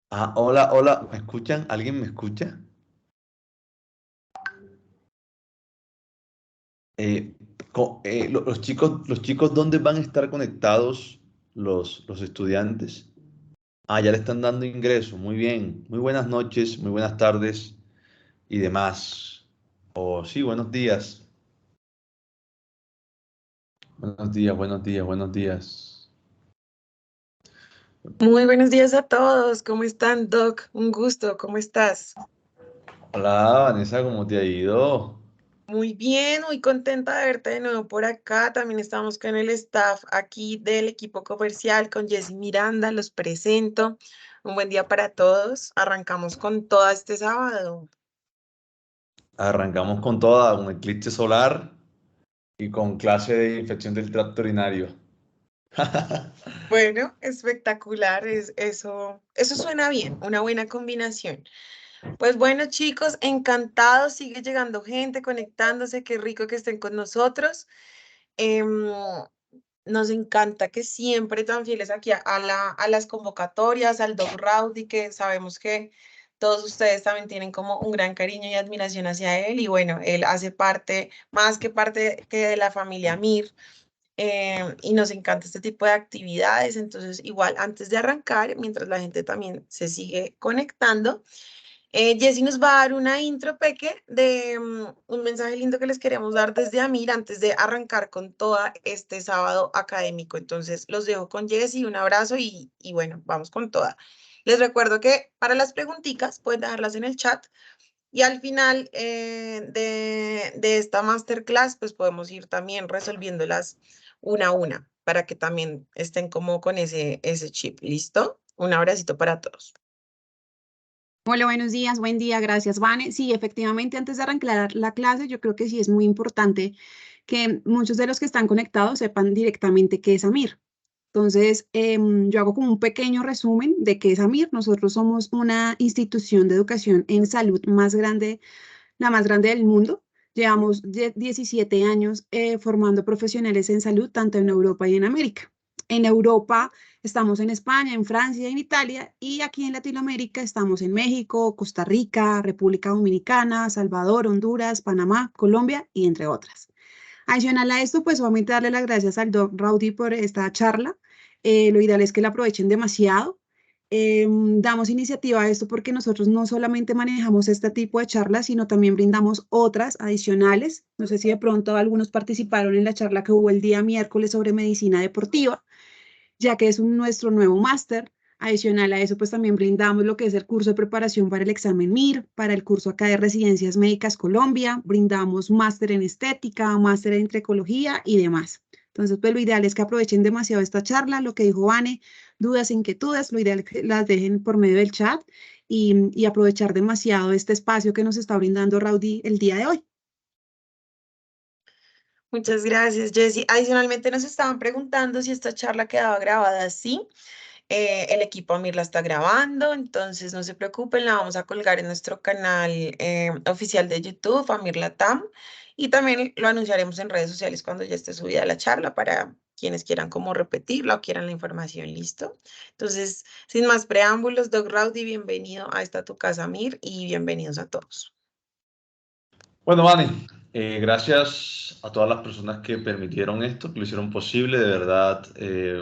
Hola, hola, ¿me escuchan? ¿Alguien me escucha? Eh, los chicos, ¿dónde van a estar conectados los estudiantes? Ya le están dando ingreso. Muy bien. Muy buenas noches, muy buenas tardes y demás. Sí, buenos días. Buenos días, buenos días, buenos días. Muy buenos días a todos. ¿Cómo están, Doc? Un gusto. ¿Cómo estás? Hola, Vanessa, ¿cómo te ha ido? Muy bien, muy contenta de verte de nuevo por acá. También estamos con el staff aquí del equipo comercial, con Jessy Miranda. Los presento. Un buen día para todos. Arrancamos con todo este sábado. Arrancamos con toda, un eclipse solar y con clase de infección del tracto urinario. Bueno, espectacular. Eso suena bien. Una buena combinación. Pues bueno, chicos, encantados. Sigue llegando gente, conectándose. Qué rico que estén con nosotros. Em, Nos encanta que siempre tan fieles aquí a las convocatorias, al Dog Rowdy, que sabemos que todos ustedes también tienen como un gran cariño y admiración hacia él. Y bueno, él hace parte, más que parte que de la familia Mir, y nos encanta este tipo de actividades. Entonces, igual, antes de arrancar, mientras la gente también se sigue conectando, Jessy nos va a dar una intro, Peque, de un mensaje lindo que les queremos dar desde Amir antes de arrancar con todo este sábado académico. Entonces, los dejo con Jessy, un abrazo y bueno, vamos con toda. Les recuerdo que para las preguntitas pueden dejarlas en el chat y al final de esta masterclass, pues podemos ir también resolviéndolas una a una para que también estén como con ese chip. ¿Listo? Un abracito para todos. Hola, buenos días, buen día, gracias, Vane. Sí, efectivamente, antes de arrancar la clase, yo creo que sí es muy importante que muchos de los que están conectados sepan directamente qué es AMIR. Entonces, yo hago como un pequeño resumen de qué es AMIR. Nosotros somos una institución de educación en salud más grande, la más grande del mundo. Llevamos 17 años formando profesionales en salud, tanto en Europa y en América. En Europa estamos en España, en Francia, en Italia, y aquí en Latinoamérica estamos en México, Costa Rica, República Dominicana, Salvador, Honduras, Panamá, Colombia y entre otras. Adicional a esto, pues obviamente darle las gracias al Doc Rowdy por esta charla. Lo ideal es que la aprovechen demasiado. Damos iniciativa a esto porque nosotros no solamente manejamos este tipo de charlas, sino también brindamos otras adicionales. No sé si de pronto algunos participaron en la charla que hubo el día miércoles sobre medicina deportiva, ya que es nuestro nuevo máster. Adicional a eso, pues también brindamos lo que es el curso de preparación para el examen MIR, para el curso acá de Residencias Médicas Colombia, brindamos máster en estética, máster en tricología y demás. Entonces, pues lo ideal es que aprovechen demasiado esta charla, lo que dijo Vane, dudas, inquietudes, lo ideal es que las dejen por medio del chat y aprovechar demasiado este espacio que nos está brindando Raudy el día de hoy. Muchas gracias, Jessy. Adicionalmente nos estaban preguntando si esta charla quedaba grabada. Sí, el equipo Amir la está grabando, entonces no se preocupen, la vamos a colgar en nuestro canal oficial de YouTube, Amir Latam, y también lo anunciaremos en redes sociales cuando ya esté subida la charla para quienes quieran como repetirla o quieran la información, ¿listo? Entonces, sin más preámbulos, Doc Rowdy, bienvenido a esta tu casa, Amir, y bienvenidos a todos. Bueno, Vane, gracias a todas las personas que permitieron esto, que lo hicieron posible, de verdad.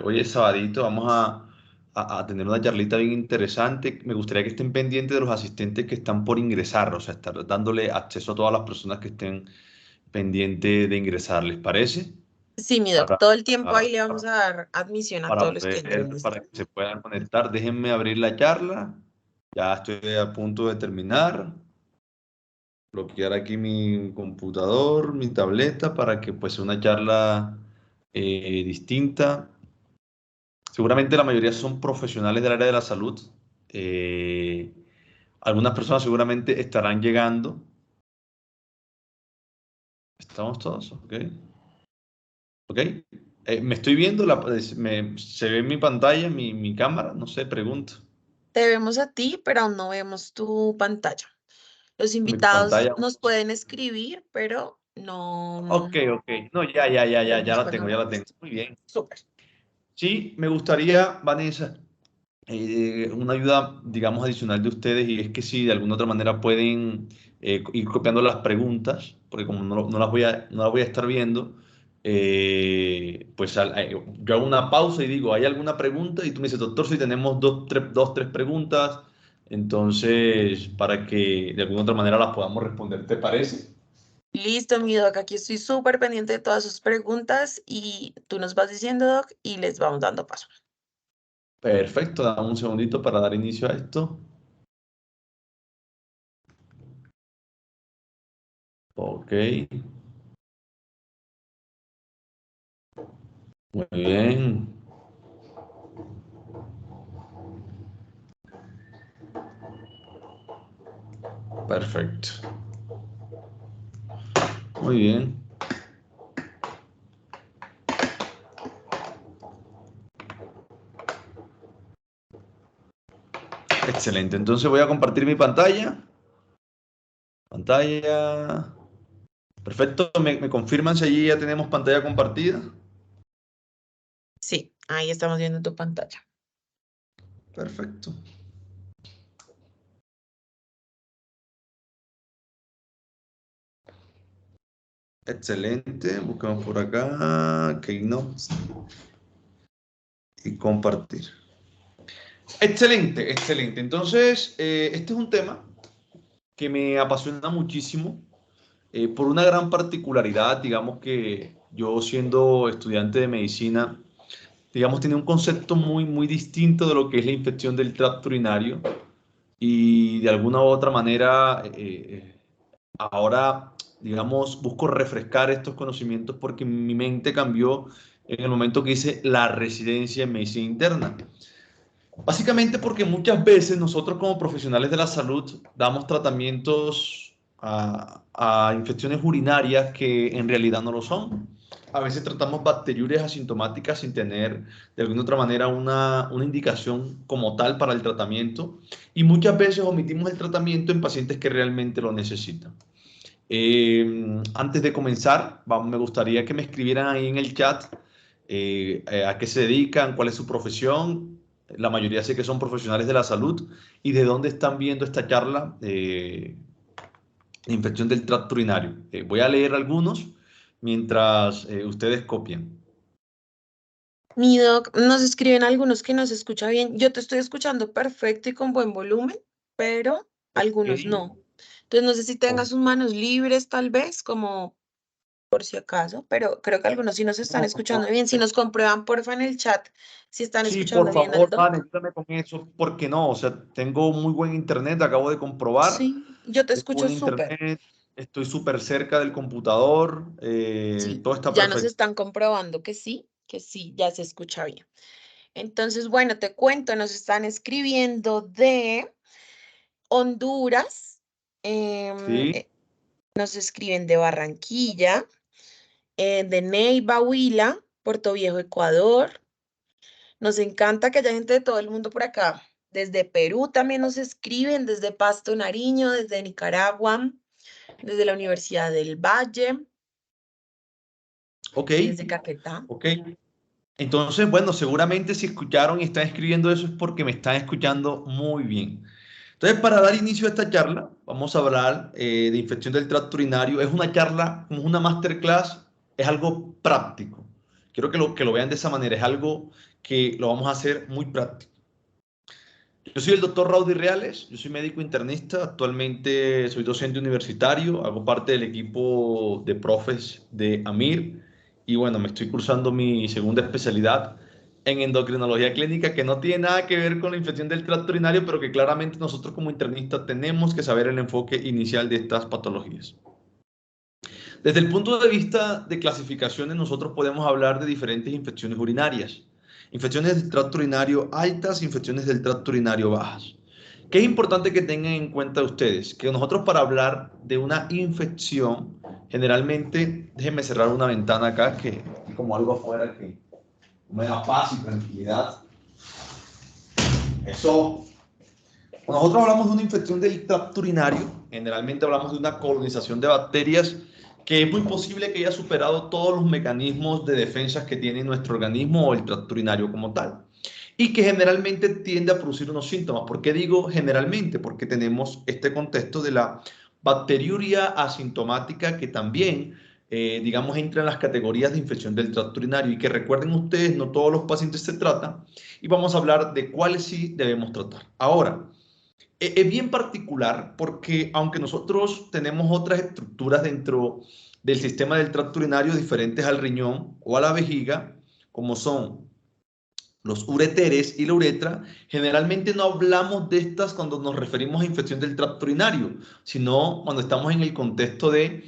Hoy es sabadito, vamos a tener una charlita bien interesante. Me gustaría que estén pendientes de los asistentes que están por ingresar, o sea, estar dándole acceso a todas las personas que estén pendientes de ingresar, ¿les parece? Sí, mi Doc, Para, todo el tiempo ahí para, le vamos a dar admisión a para todos los que entren, poder, para ¿listo? que se puedan conectar. Déjenme abrir la charla. Ya estoy a punto de terminar. Bloquear aquí mi computador, mi tableta, para que pues sea una charla distinta. Seguramente la mayoría son profesionales del área de la salud. Eh, Algunas personas seguramente estarán llegando. ¿Estamos todos? Ok. Ok. Me estoy viendo, se ve en mi pantalla, mi cámara, no sé, pregunto. Te vemos a ti, pero aún no vemos tu pantalla. Los Mi invitados pantalla. nos pueden escribir, pero no Ok, ok. No, ya vemos la cuando tengo, no ya la tengo. muestra. Muy bien. Súper. Sí, me gustaría, Vanessa, una ayuda, digamos, adicional de ustedes, y es que si de alguna otra manera pueden ir copiando las preguntas, porque como no las voy a estar viendo, pues yo hago una pausa y digo, ¿hay alguna pregunta? Y tú me dices, doctor, si tenemos tres preguntas, entonces para que de alguna otra manera las podamos responder, ¿te parece? Listo, mi Doc, aquí estoy súper pendiente de todas sus preguntas y tú nos vas diciendo, Doc, y les vamos dando paso. Perfecto, dame un segundito para dar inicio a esto. Ok, muy bien. Perfecto. Muy bien. Excelente. Entonces voy a compartir mi pantalla. Pantalla. Perfecto. ¿Me confirman si allí ya tenemos pantalla compartida? Sí, ahí estamos viendo tu pantalla. Perfecto. Excelente. Buscamos por acá. Keynote. Y compartir. Excelente, excelente. Entonces, este es un tema que me apasiona muchísimo por una gran particularidad. Digamos que yo, siendo estudiante de medicina, digamos, tenía un concepto muy distinto de lo que es la infección del tracto urinario, y de alguna u otra manera ahora, digamos, busco refrescar estos conocimientos porque mi mente cambió en el momento que hice la residencia en medicina interna. Básicamente porque muchas veces nosotros como profesionales de la salud damos tratamientos a infecciones urinarias que en realidad no lo son. A veces tratamos bacteriurias asintomáticas sin tener de alguna otra manera una indicación como tal para el tratamiento, y muchas veces omitimos el tratamiento en pacientes que realmente lo necesitan. Antes de comenzar, me gustaría que me escribieran ahí en el chat a qué se dedican, cuál es su profesión. La mayoría sé que son profesionales de la salud, y de dónde están viendo esta charla de infección del tracto urinario. Voy a leer algunos mientras ustedes copian. Mi Doc, nos escriben algunos que no se escucha bien. Yo te estoy escuchando perfecto y con buen volumen, pero algunos Ok. no. Entonces, no sé si tengas sus manos libres, tal vez, como por si acaso, pero creo que algunos sí nos están No, escuchando no. bien. Si nos comprueban, porfa, en el chat, si están Sí, por escuchando bien al favor, Van, Doc. ayúdame con eso, porque no, o sea, tengo muy buen internet, acabo de comprobar. Sí, yo te Tengo escucho buen súper. internet, estoy súper cerca del computador, Sí, todo está ya nos perfecto. están comprobando que sí, ya se escucha bien. Entonces, bueno, te cuento, nos están escribiendo de Honduras, Sí, nos escriben de Barranquilla, de Neiva, Huila, Puerto Viejo, Ecuador. Nos encanta que haya gente de todo el mundo por acá. Desde Perú también nos escriben, desde Pasto, Nariño, desde Nicaragua, desde la Universidad del Valle, ok, desde Caquetá. ok. Entonces, bueno, seguramente si escucharon y están escribiendo eso es porque me están escuchando muy bien. Entonces, para dar inicio a esta charla, vamos a hablar de infección del tracto urinario. Es una charla, como una masterclass, es algo práctico. Quiero que lo vean de esa manera, es algo que lo vamos a hacer muy práctico. Yo soy el doctor Raudy Reales, yo soy médico internista, actualmente soy docente universitario, hago parte del equipo de profes de AMIR, y bueno, me estoy cursando mi segunda especialidad en endocrinología clínica, que no tiene nada que ver con la infección del tracto urinario, pero que claramente nosotros como internistas tenemos que saber el enfoque inicial de estas patologías. Desde el punto de vista de clasificaciones, nosotros podemos hablar de diferentes infecciones urinarias. Infecciones del tracto urinario altas, infecciones del tracto urinario bajas. ¿Qué es importante que tengan en cuenta ustedes? Que nosotros, para hablar de una infección, generalmente, déjenme cerrar una ventana acá, que hay como algo afuera que me da paz y tranquilidad. Eso. Cuando nosotros hablamos de una infección del tracto urinario, generalmente hablamos de una colonización de bacterias que es muy posible que haya superado todos los mecanismos de defensa que tiene nuestro organismo o el tracto urinario como tal. y que generalmente tiende a producir unos síntomas. ¿Por qué digo generalmente? Porque tenemos este contexto de la bacteriuria asintomática que también, digamos, entra en las categorías de infección del tracto urinario y que recuerden ustedes, no todos los pacientes se tratan y vamos a hablar de cuáles sí debemos tratar. Ahora, es bien particular porque aunque nosotros tenemos otras estructuras dentro del sistema del tracto urinario diferentes al riñón o a la vejiga, como son los ureteres y la uretra, generalmente no hablamos de estas cuando nos referimos a infección del tracto urinario, sino cuando estamos en el contexto de,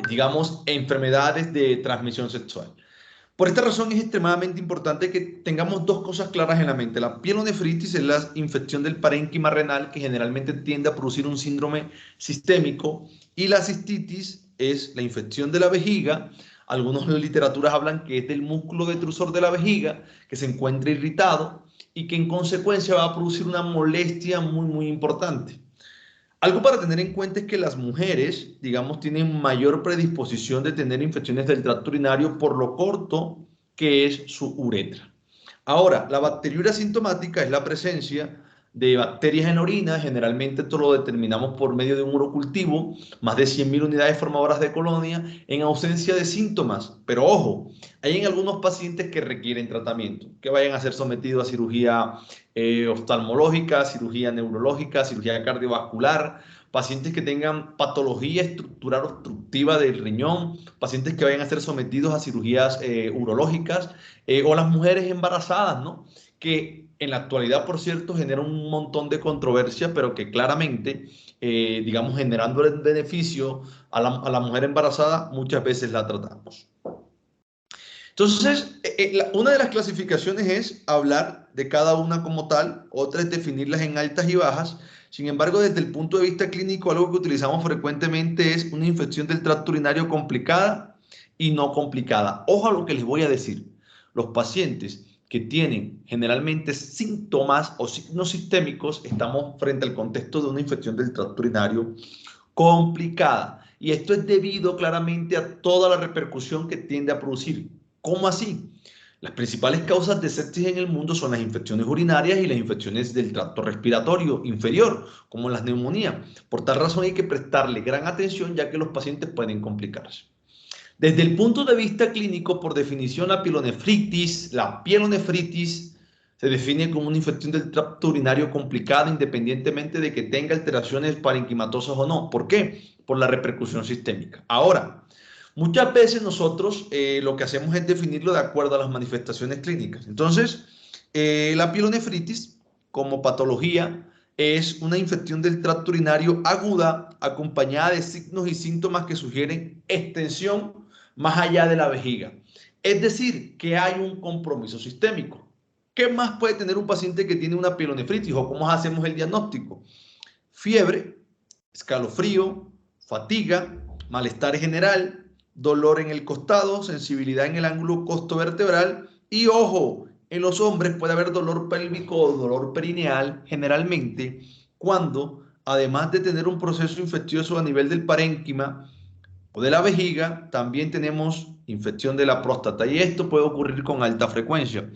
digamos, enfermedades de transmisión sexual. Por esta razón es extremadamente importante que tengamos dos cosas claras en la mente. La pielonefritis es la infección del parénquima renal que generalmente tiende a producir un síndrome sistémico y la cistitis es la infección de la vejiga. Algunas literaturas hablan que es del músculo detrusor de la vejiga que se encuentra irritado y que en consecuencia va a producir una molestia muy importante. Algo para tener en cuenta es que las mujeres, digamos, tienen mayor predisposición de tener infecciones del tracto urinario por lo corto que es su uretra. Ahora, la bacteriuria asintomática es la presencia de bacterias en orina. Generalmente esto lo determinamos por medio de un urocultivo, más de 100.000 unidades formadoras de colonia, en ausencia de síntomas. Pero ojo, hay en algunos pacientes que requieren tratamiento, que vayan a ser sometidos a cirugía oftalmológica, cirugía neurológica, cirugía cardiovascular, pacientes que tengan patología estructural obstructiva del riñón, pacientes que vayan a ser sometidos a cirugías urológicas, o las mujeres embarazadas, ¿no? Que en la actualidad, por cierto, genera un montón de controversia, pero que claramente, digamos, generando el beneficio a la mujer embarazada, muchas veces la tratamos. Entonces, una de las clasificaciones es hablar de cada una como tal, otra es definirlas en altas y bajas. Sin embargo, desde el punto de vista clínico, algo que utilizamos frecuentemente es una infección del tracto urinario complicada y no complicada. Ojo a lo que les voy a decir. Los pacientes que tienen generalmente síntomas o signos sistémicos, estamos frente al contexto de una infección del tracto urinario complicada. Y esto es debido claramente a toda la repercusión que tiende a producir. ¿Cómo así? Las principales causas de sepsis en el mundo son las infecciones urinarias y las infecciones del tracto respiratorio inferior, como las neumonías. Por tal razón hay que prestarle gran atención ya que los pacientes pueden complicarse. Desde el punto de vista clínico, por definición, la pielonefritis se define como una infección del tracto urinario complicada independientemente de que tenga alteraciones parenquimatosas o no. ¿Por qué? Por la repercusión sistémica. Ahora, muchas veces nosotros lo que hacemos es definirlo de acuerdo a las manifestaciones clínicas. Entonces, la pielonefritis como patología es una infección del tracto urinario aguda acompañada de signos y síntomas que sugieren extensión más allá de la vejiga. Es decir, que hay un compromiso sistémico. ¿Qué más puede tener un paciente que tiene una pielonefritis o cómo hacemos el diagnóstico? Fiebre, escalofrío, fatiga, malestar general, dolor en el costado, sensibilidad en el ángulo costovertebral y ojo, en los hombres puede haber dolor pélvico o dolor perineal generalmente cuando, además de tener un proceso infeccioso a nivel del parénquima o de la vejiga, también tenemos infección de la próstata y esto puede ocurrir con alta frecuencia.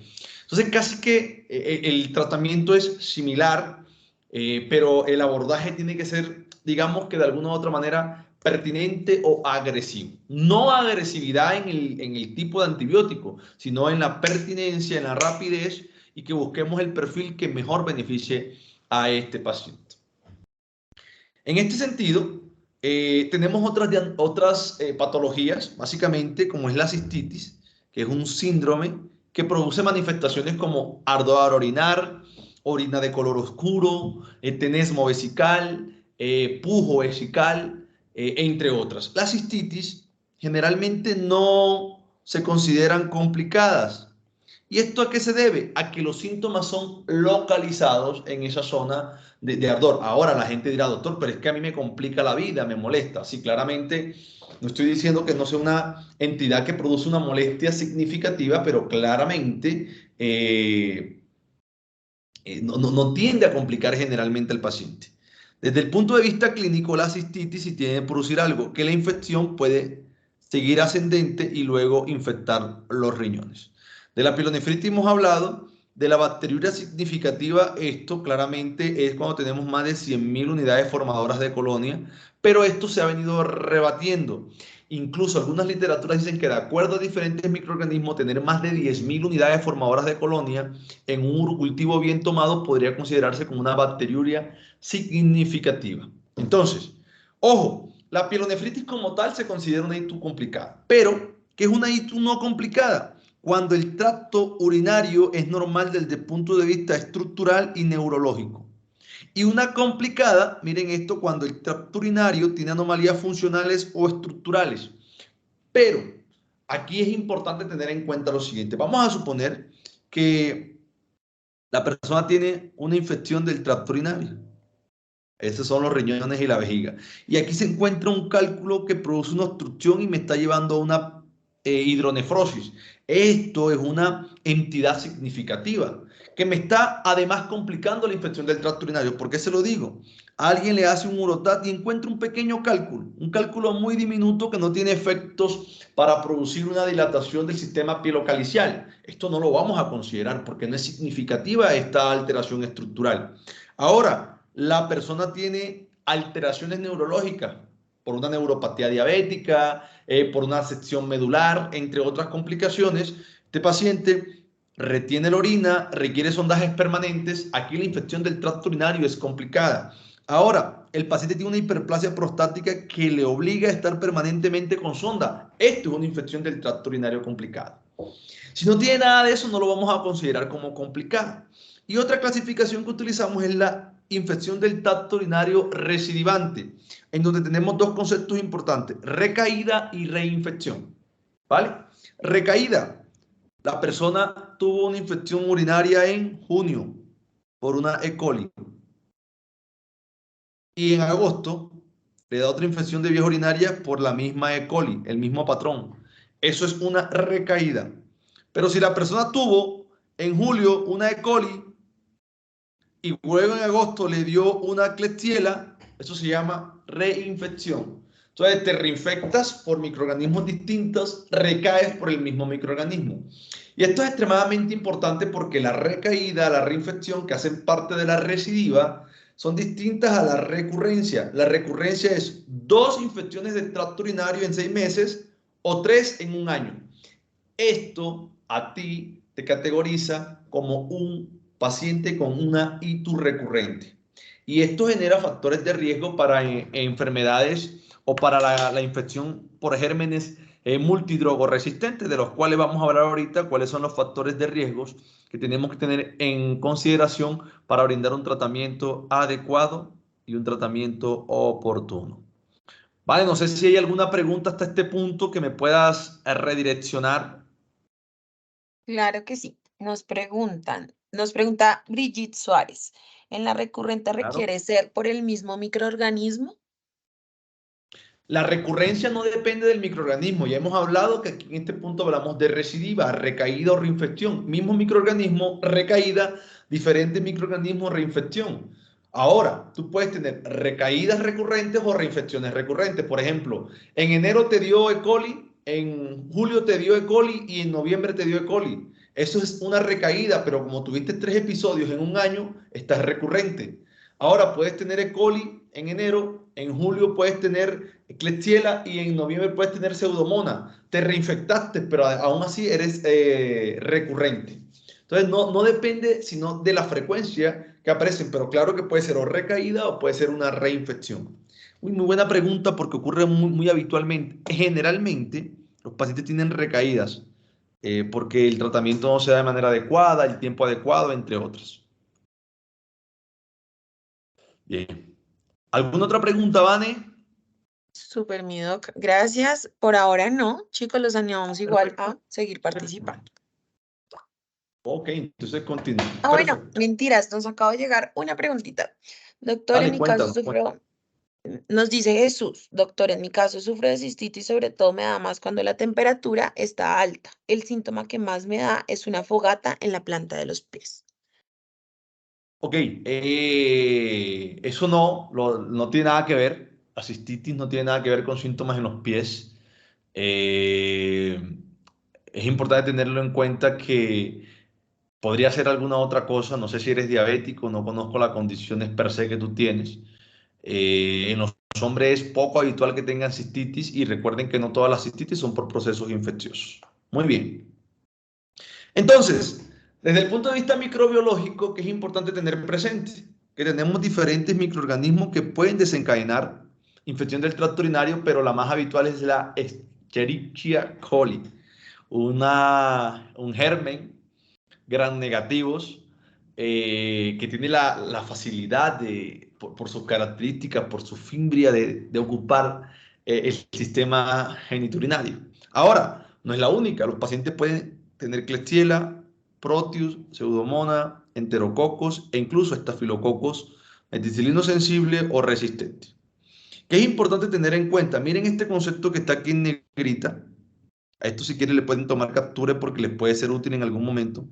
Entonces, casi que el tratamiento es similar, pero el abordaje tiene que ser, digamos que de alguna u otra manera, pertinente o agresivo. No agresividad en el tipo de antibiótico, sino en la pertinencia, en la rapidez y que busquemos el perfil que mejor beneficie a este paciente. En este sentido, tenemos otras patologías, básicamente como es la cistitis, que es un síndrome que produce manifestaciones como ardor al orinar, orina de color oscuro, tenesmo vesical, pujo vesical, entre otras. Las cistitis generalmente no se consideran complicadas. ¿Y esto a qué se debe? A que los síntomas son localizados en esa zona de ardor. Ahora la gente dirá, doctor, pero es que a mí me complica la vida, me molesta. Sí, claramente no estoy diciendo que no sea una entidad que produce una molestia significativa, pero claramente no tiende a complicar generalmente al paciente. Desde el punto de vista clínico, la cistitis sí tiene que producir algo, que la infección puede seguir ascendente y luego infectar los riñones. De la pielonefritis hemos hablado. De la bacteriuria significativa, esto claramente es cuando tenemos más de 100.000 unidades formadoras de colonia, pero esto se ha venido rebatiendo. Incluso algunas literaturas dicen que de acuerdo a diferentes microorganismos, tener más de 10.000 unidades formadoras de colonia en un cultivo bien tomado podría considerarse como una bacteriuria significativa. Entonces, ojo, la pielonefritis como tal se considera una ITU complicada, pero ¿qué es una ITU no complicada? Cuando el tracto urinario es normal desde el punto de vista estructural y neurológico. Y una complicada, miren esto, cuando el tracto urinario tiene anomalías funcionales o estructurales. Pero aquí es importante tener en cuenta lo siguiente. Vamos a suponer que la persona tiene una infección del tracto urinario. Esos son los riñones y la vejiga. Y aquí se encuentra un cálculo que produce una obstrucción y me está llevando a una hidronefrosis. Esto es una entidad significativa que me está además complicando la infección del tracto urinario. ¿Por qué se lo digo? Alguien le hace un urotat y encuentra un pequeño cálculo, un cálculo muy diminuto que no tiene efectos para producir una dilatación del sistema pielocalicial. Esto no lo vamos a considerar porque no es significativa esta alteración estructural. Ahora, la persona tiene alteraciones neurológicas por una neuropatía diabética, por una sección medular, entre otras complicaciones. Este paciente retiene la orina, requiere sondajes permanentes. Aquí la infección del tracto urinario es complicada. Ahora, el paciente tiene una hiperplasia prostática que le obliga a estar permanentemente con sonda. Esto es una infección del tracto urinario complicada. Si no tiene nada de eso, no lo vamos a considerar como complicada. Y otra clasificación que utilizamos es la infección del tracto urinario recidivante, en donde tenemos dos conceptos importantes, recaída y reinfección. ¿Vale? Recaída. La persona tuvo una infección urinaria en junio por una E. coli. Y en agosto le da otra infección de vías urinarias por la misma E. coli, el mismo patrón. Eso es una recaída. Pero si la persona tuvo en julio una E. coli y luego en agosto le dio una Klebsiella, eso se llama reinfección. Entonces te reinfectas por microorganismos distintos, recaes por el mismo microorganismo. Y esto es extremadamente importante porque la recaída, la reinfección, que hacen parte de la recidiva, son distintas a la recurrencia. La recurrencia es 2 infecciones del tracto urinario en 6 meses o 3 en un año. Esto a ti te categoriza como un paciente con una ITU recurrente. Y esto genera factores de riesgo para enfermedades o para la infección por gérmenes multidrogoresistentes, de los cuales vamos a hablar ahorita, cuáles son los factores de riesgos que tenemos que tener en consideración para brindar un tratamiento adecuado y un tratamiento oportuno. Vale, no sé si hay alguna pregunta hasta este punto que me puedas redireccionar. Claro que sí. Nos pregunta Brigitte Suárez, ¿en la recurrente Claro. requiere ser por el mismo microorganismo? La recurrencia no depende del microorganismo. Ya hemos hablado que aquí en este punto hablamos de recidiva, recaída o reinfección. Mismo microorganismo, recaída, diferentes microorganismos, reinfección. Ahora, tú puedes tener recaídas recurrentes o reinfecciones recurrentes. Por ejemplo, en enero te dio E. coli, en julio te dio E. coli y en noviembre te dio E. coli. Eso es una recaída, pero como tuviste 3 episodios en un año, estás recurrente. Ahora puedes tener E. coli en enero, en julio puedes tener Klebsiella y en noviembre puedes tener Pseudomonas. Te reinfectaste, pero aún así eres recurrente. Entonces no depende sino de la frecuencia que aparecen, pero claro que puede ser o recaída o puede ser una reinfección. Muy buena pregunta porque ocurre muy habitualmente. Generalmente los pacientes tienen recaídas porque el tratamiento no se da de manera adecuada, el tiempo adecuado, entre otras. Bien. ¿Alguna otra pregunta, Vane? Súper, mi doc. Gracias. Por ahora no. Chicos, los animamos igual Perfecto. a seguir participando. Ok, entonces continúa. Bueno, Perfecto. mentiras, nos acaba de llegar una preguntita. Doctor, en Dale, mi caso cuéntanos. sufro, nos dice Jesús, doctor, en mi caso sufro de cistitis, sobre todo me da más cuando la temperatura está alta. El síntoma que más me da es una fogata en la planta de los pies. Ok, eso no tiene nada que ver. La cistitis no tiene nada que ver con síntomas en los pies. Eh, es importante tenerlo en cuenta que podría ser alguna otra cosa. No sé si eres diabético, no conozco las condiciones per se que tú tienes. En los hombres es poco habitual que tengan cistitis y recuerden que no todas las cistitis son por procesos infecciosos. Muy bien. Entonces, desde el punto de vista microbiológico, ¿qué es importante tener presente? Que tenemos diferentes microorganismos que pueden desencadenar infección del tracto urinario, pero la más habitual es la Escherichia coli, un germen gram negativos que tiene la facilidad por sus características, por su fimbria de ocupar el sistema genitourinario. Ahora, no es la única, los pacientes pueden tener Klebsiella, Proteus, Pseudomonas, Enterococos e incluso Estafilococos meticilino sensible o resistente. ¿Qué es importante tener en cuenta? Miren este concepto que está aquí en negrita. A esto si quieren le pueden tomar captura porque les puede ser útil en algún momento.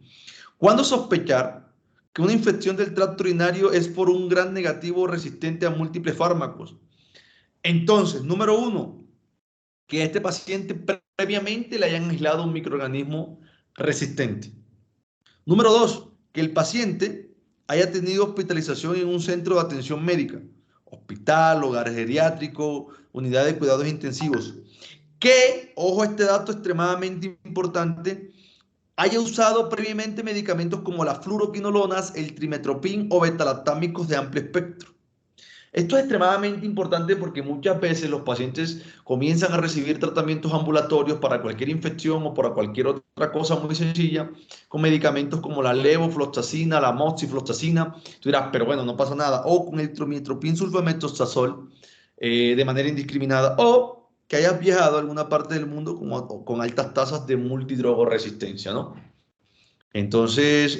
¿Cuándo sospechar que una infección del tracto urinario es por un gran negativo resistente a múltiples fármacos? Entonces, número uno, que a este paciente previamente le hayan aislado un microorganismo resistente. Número dos, que el paciente haya tenido hospitalización en un centro de atención médica, hospital, hogar geriátrico, unidad de cuidados intensivos. Que, ojo a este dato extremadamente importante, haya usado previamente medicamentos como las fluoroquinolonas, el trimetoprim o betalactámicos de amplio espectro. Esto es extremadamente importante porque muchas veces los pacientes comienzan a recibir tratamientos ambulatorios para cualquier infección o para cualquier otra cosa muy sencilla con medicamentos como la levofloxacina, la moxifloxacina. Tú dirás, pero bueno, no pasa nada. O con el trimetoprim sulfamethoxazol de manera indiscriminada. O que hayas viajado a alguna parte del mundo con altas tasas de multidrogoresistencia, ¿no? Entonces,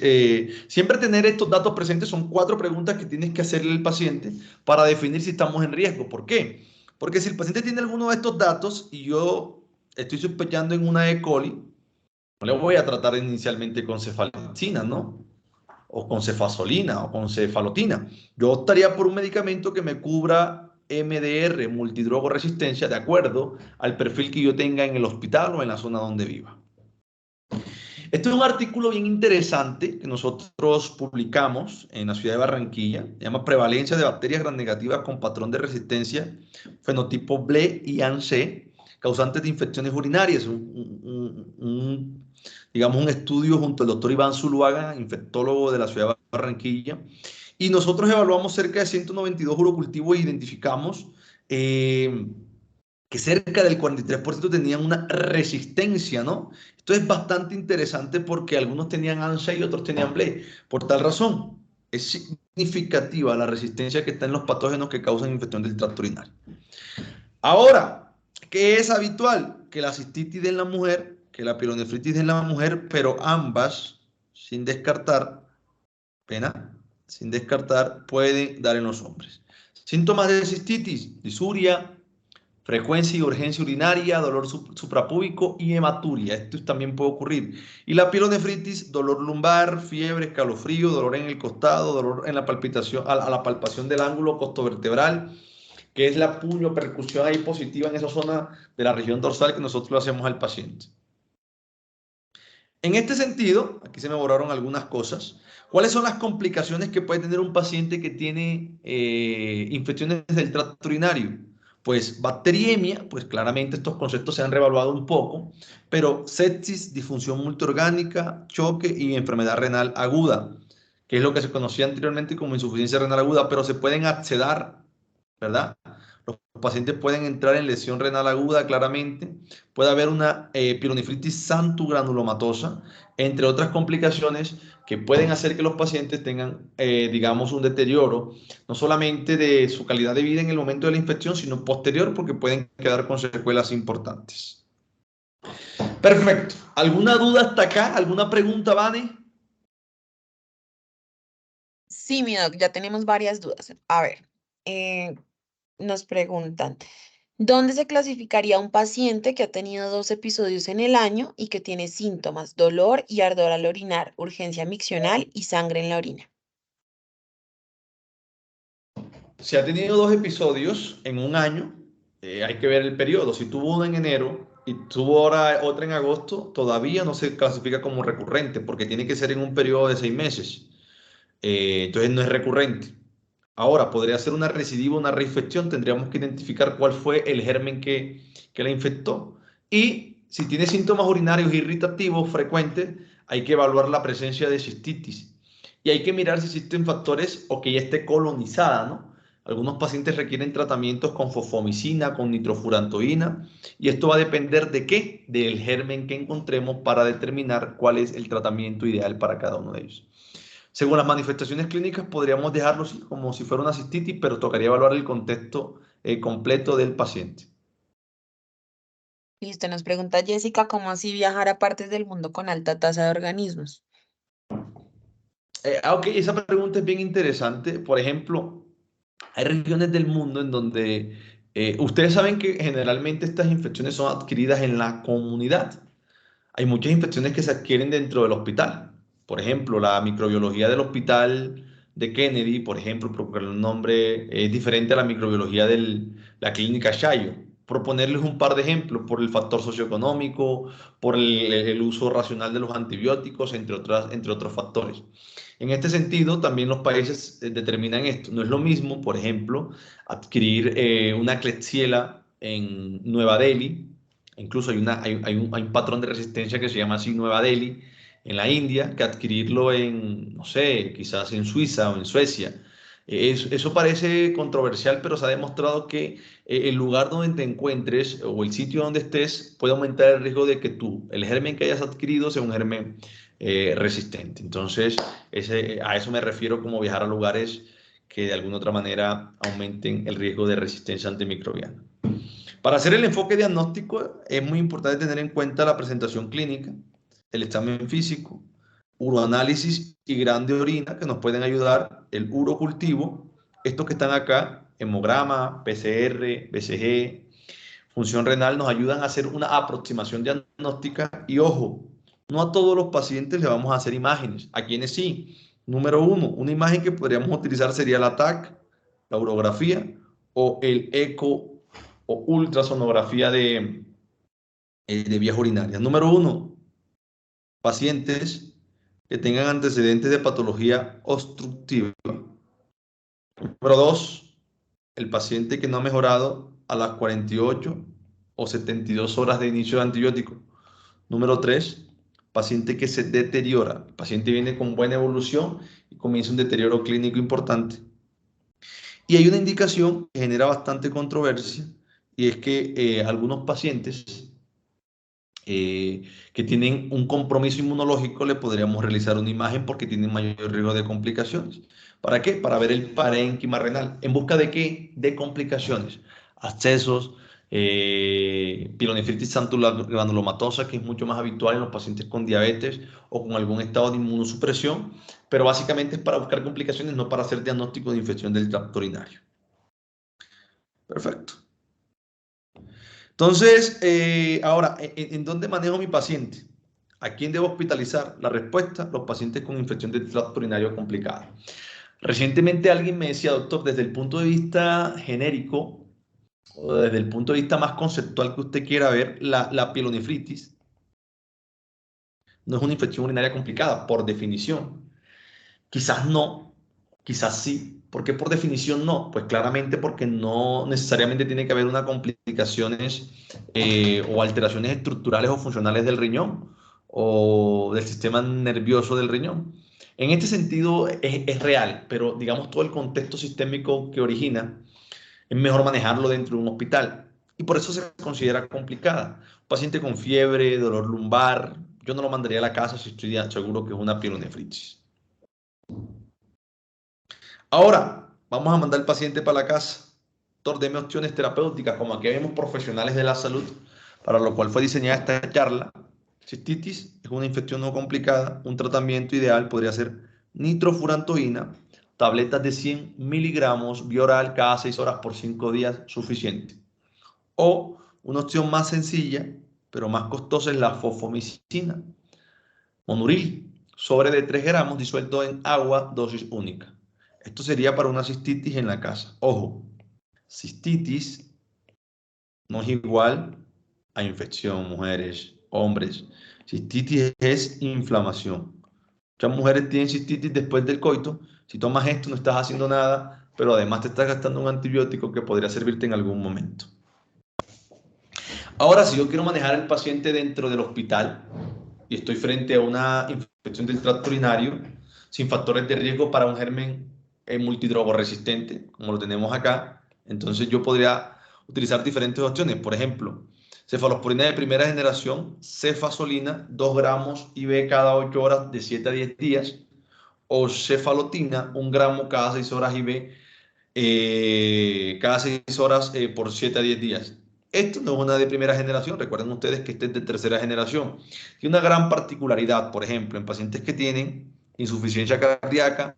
siempre tener estos datos presentes son 4 preguntas que tienes que hacerle al paciente para definir si estamos en riesgo. ¿Por qué? Porque si el paciente tiene alguno de estos datos y yo estoy sospechando en una E. coli, no le voy a tratar inicialmente con cefalexina, ¿no? O con cefazolina o con cefalotina. Yo optaría por un medicamento que me cubra MDR, multidrogoresistencia, de acuerdo al perfil que yo tenga en el hospital o en la zona donde viva. Este es un artículo bien interesante que nosotros publicamos en la ciudad de Barranquilla. Se llama Prevalencia de bacterias gram negativas con patrón de resistencia, fenotipo BLE y ANC, causantes de infecciones urinarias. Digamos, un estudio junto al doctor Iván Zuluaga, infectólogo de la ciudad de Barranquilla. Y nosotros evaluamos cerca de 192 urocultivos e identificamos que cerca del 43% tenían una resistencia, ¿no? Esto es bastante interesante porque algunos tenían ANSA y otros tenían BLE. Por tal razón, es significativa la resistencia que está en los patógenos que causan infección del tracto urinario. Ahora, ¿qué es habitual? Que la cistitis en la mujer, que la pielonefritis en la mujer, pero ambas, sin descartar, sin descartar, pueden dar en los hombres. Síntomas de cistitis, disuria, frecuencia y urgencia urinaria, dolor suprapúbico y hematuria. Esto también puede ocurrir. Y la pielonefritis, dolor lumbar, fiebre, escalofrío, dolor en el costado, dolor en la palpitación, a la palpación del ángulo costovertebral, que es la puño percusión ahí positiva en esa zona de la región dorsal que nosotros le hacemos al paciente. En este sentido, aquí se me borraron algunas cosas. ¿Cuáles son las complicaciones que puede tener un paciente que tiene infecciones del tracto urinario? Pues bacteriemia, pues claramente estos conceptos se han revaluado un poco, pero sepsis, disfunción multiorgánica, choque y enfermedad renal aguda, que es lo que se conocía anteriormente como insuficiencia renal aguda, pero se pueden acceder, ¿verdad? Los pacientes pueden entrar en lesión renal aguda claramente, puede haber una pielonefritis santuogranulomatosa, entre otras complicaciones que pueden hacer que los pacientes tengan, digamos, un deterioro, no solamente de su calidad de vida en el momento de la infección, sino posterior, porque pueden quedar con secuelas importantes. Perfecto. ¿Alguna duda hasta acá? ¿Alguna pregunta, Vane? Sí, mi doc, ya tenemos varias dudas. A ver, nos preguntan, ¿dónde se clasificaría un paciente que ha tenido 2 episodios en el año y que tiene síntomas, dolor y ardor al orinar, urgencia miccional y sangre en la orina? Si ha tenido 2 episodios en un año, hay que ver el periodo. Si tuvo uno en enero y tuvo ahora otra en agosto, todavía no se clasifica como recurrente porque tiene que ser en un periodo de 6 meses. Entonces no es recurrente. Ahora, podría ser una recidiva, una reinfección. Tendríamos que identificar cuál fue el germen que la infectó. Y si tiene síntomas urinarios irritativos frecuentes, hay que evaluar la presencia de cistitis. Y hay que mirar si existen factores o que ya esté colonizada, ¿no? Algunos pacientes requieren tratamientos con fosfomicina, con nitrofurantoína, y esto va a depender de qué, del germen que encontremos para determinar cuál es el tratamiento ideal para cada uno de ellos. Según las manifestaciones clínicas, podríamos dejarlo como si fuera una cistitis, pero tocaría evaluar el contexto completo del paciente. Listo, nos pregunta Jessica, ¿cómo así viajar a partes del mundo con alta tasa de organismos? Ok, esa pregunta es bien interesante. Por ejemplo, hay regiones del mundo en donde ustedes saben que generalmente estas infecciones son adquiridas en la comunidad. Hay muchas infecciones que se adquieren dentro del hospital. Por ejemplo, la microbiología del hospital de Kennedy, por ejemplo, porque el nombre es diferente a la microbiología de la clínica Shayo. Proponerles un par de ejemplos por el factor socioeconómico, por el uso racional de los antibióticos, entre otros factores. En este sentido, también los países determinan esto. No es lo mismo, por ejemplo, adquirir una Klebsiella en Nueva Delhi. Incluso hay un patrón de resistencia que se llama así Nueva Delhi en la India, que adquirirlo en, no sé, quizás en Suiza o en Suecia. Eso parece controversial, pero se ha demostrado que el lugar donde te encuentres o el sitio donde estés puede aumentar el riesgo de que el germen que hayas adquirido sea un germen resistente. Entonces, a eso me refiero como viajar a lugares que de alguna otra manera aumenten el riesgo de resistencia antimicrobiana. Para hacer el enfoque diagnóstico es muy importante tener en cuenta la presentación clínica, el examen físico, uroanálisis y grano de orina que nos pueden ayudar, el urocultivo, estos que están acá, hemograma, PCR, BCG, función renal, nos ayudan a hacer una aproximación diagnóstica y ojo, no a todos los pacientes le vamos a hacer imágenes, a quienes sí. Número uno, una imagen que podríamos utilizar sería la TAC, la urografía o el eco o ultrasonografía de vías urinarias. Número uno, pacientes que tengan antecedentes de patología obstructiva. Número dos, el paciente que no ha mejorado a las 48 o 72 horas de inicio de antibiótico. Número tres, paciente que se deteriora. El paciente viene con buena evolución y comienza un deterioro clínico importante. Y hay una indicación que genera bastante controversia y es que algunos pacientes que tienen un compromiso inmunológico, le podríamos realizar una imagen porque tienen mayor riesgo de complicaciones. ¿Para qué? Para ver el parénquima renal. ¿En busca de qué? De complicaciones, abscesos, pielonefritis granulomatosa, que es mucho más habitual en los pacientes con diabetes o con algún estado de inmunosupresión, pero básicamente es para buscar complicaciones, no para hacer diagnóstico de infección del tracto urinario. Perfecto. Entonces, ahora, ¿en dónde manejo mi paciente? ¿A quién debo hospitalizar? La respuesta, los pacientes con infección del tracto urinario complicada. Recientemente alguien me decía, doctor, desde el punto de vista genérico, o desde el punto de vista más conceptual que usted quiera ver, la pielonefritis no es una infección urinaria complicada, por definición. Quizás no, quizás sí. ¿Por qué por definición no? Pues claramente porque no necesariamente tiene que haber una complicaciones o alteraciones estructurales o funcionales del riñón o del sistema nervioso del riñón. En este sentido es real, pero digamos todo el contexto sistémico que origina es mejor manejarlo dentro de un hospital y por eso se considera complicada. Un paciente con fiebre, dolor lumbar, yo no lo mandaría a la casa si estoy seguro que es una pielonefritis. Ahora, vamos a mandar al paciente para la casa. Doctor, deme opciones terapéuticas, como aquí vemos profesionales de la salud, para lo cual fue diseñada esta charla. Cistitis es una infección no complicada. Un tratamiento ideal podría ser nitrofurantoína, tabletas de 100 miligramos vía oral cada 6 horas por 5 días, suficiente. O una opción más sencilla, pero más costosa, es la fosfomicina, monuril, sobre de 3 gramos disuelto en agua, dosis única. Esto sería para una cistitis en la casa. Ojo, cistitis no es igual a infección, mujeres, hombres. Cistitis es inflamación. Muchas mujeres tienen cistitis después del coito. Si tomas esto no estás haciendo nada, pero además te estás gastando un antibiótico que podría servirte en algún momento. Ahora, si yo quiero manejar al paciente dentro del hospital y estoy frente a una infección del tracto urinario sin factores de riesgo para un germen multidrogoresistente, como lo tenemos acá, entonces yo podría utilizar diferentes opciones. Por ejemplo, cefalosporina de primera generación, cefazolina, 2 gramos IV cada 8 horas de 7 a 10 días, o cefalotina, 1 gramo cada 6 horas IV cada 6 horas por 7 a 10 días. Esto no es una de primera generación, recuerden ustedes que este es de tercera generación. Tiene una gran particularidad, por ejemplo, en pacientes que tienen insuficiencia cardíaca,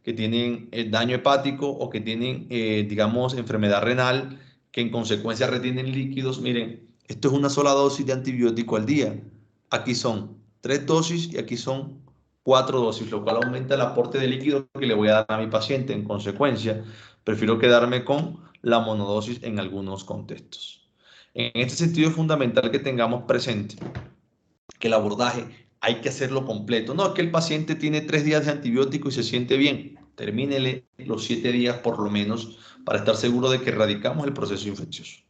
que tienen daño hepático o que tienen, digamos, enfermedad renal, que en consecuencia retienen líquidos. Miren, esto es una sola dosis de antibiótico al día. Aquí son 3 dosis y aquí son 4 dosis, lo cual aumenta el aporte de líquido que le voy a dar a mi paciente. En consecuencia, prefiero quedarme con la monodosis en algunos contextos. En este sentido es fundamental que tengamos presente que el abordaje hay que hacerlo completo. No es que el paciente tiene 3 días de antibiótico y se siente bien. Termínele los 7 días por lo menos para estar seguro de que erradicamos el proceso infeccioso.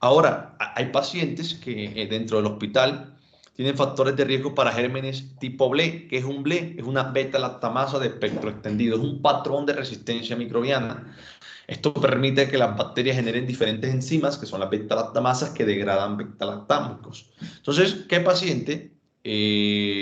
Ahora, hay pacientes que dentro del hospital tienen factores de riesgo para gérmenes tipo BLE. ¿Qué es un BLE? Es una beta-lactamasa de espectro extendido. Es un patrón de resistencia microbiana. Esto permite que las bacterias generen diferentes enzimas, que son las beta-lactamasas, que degradan beta-lactámicos. Entonces, ¿qué paciente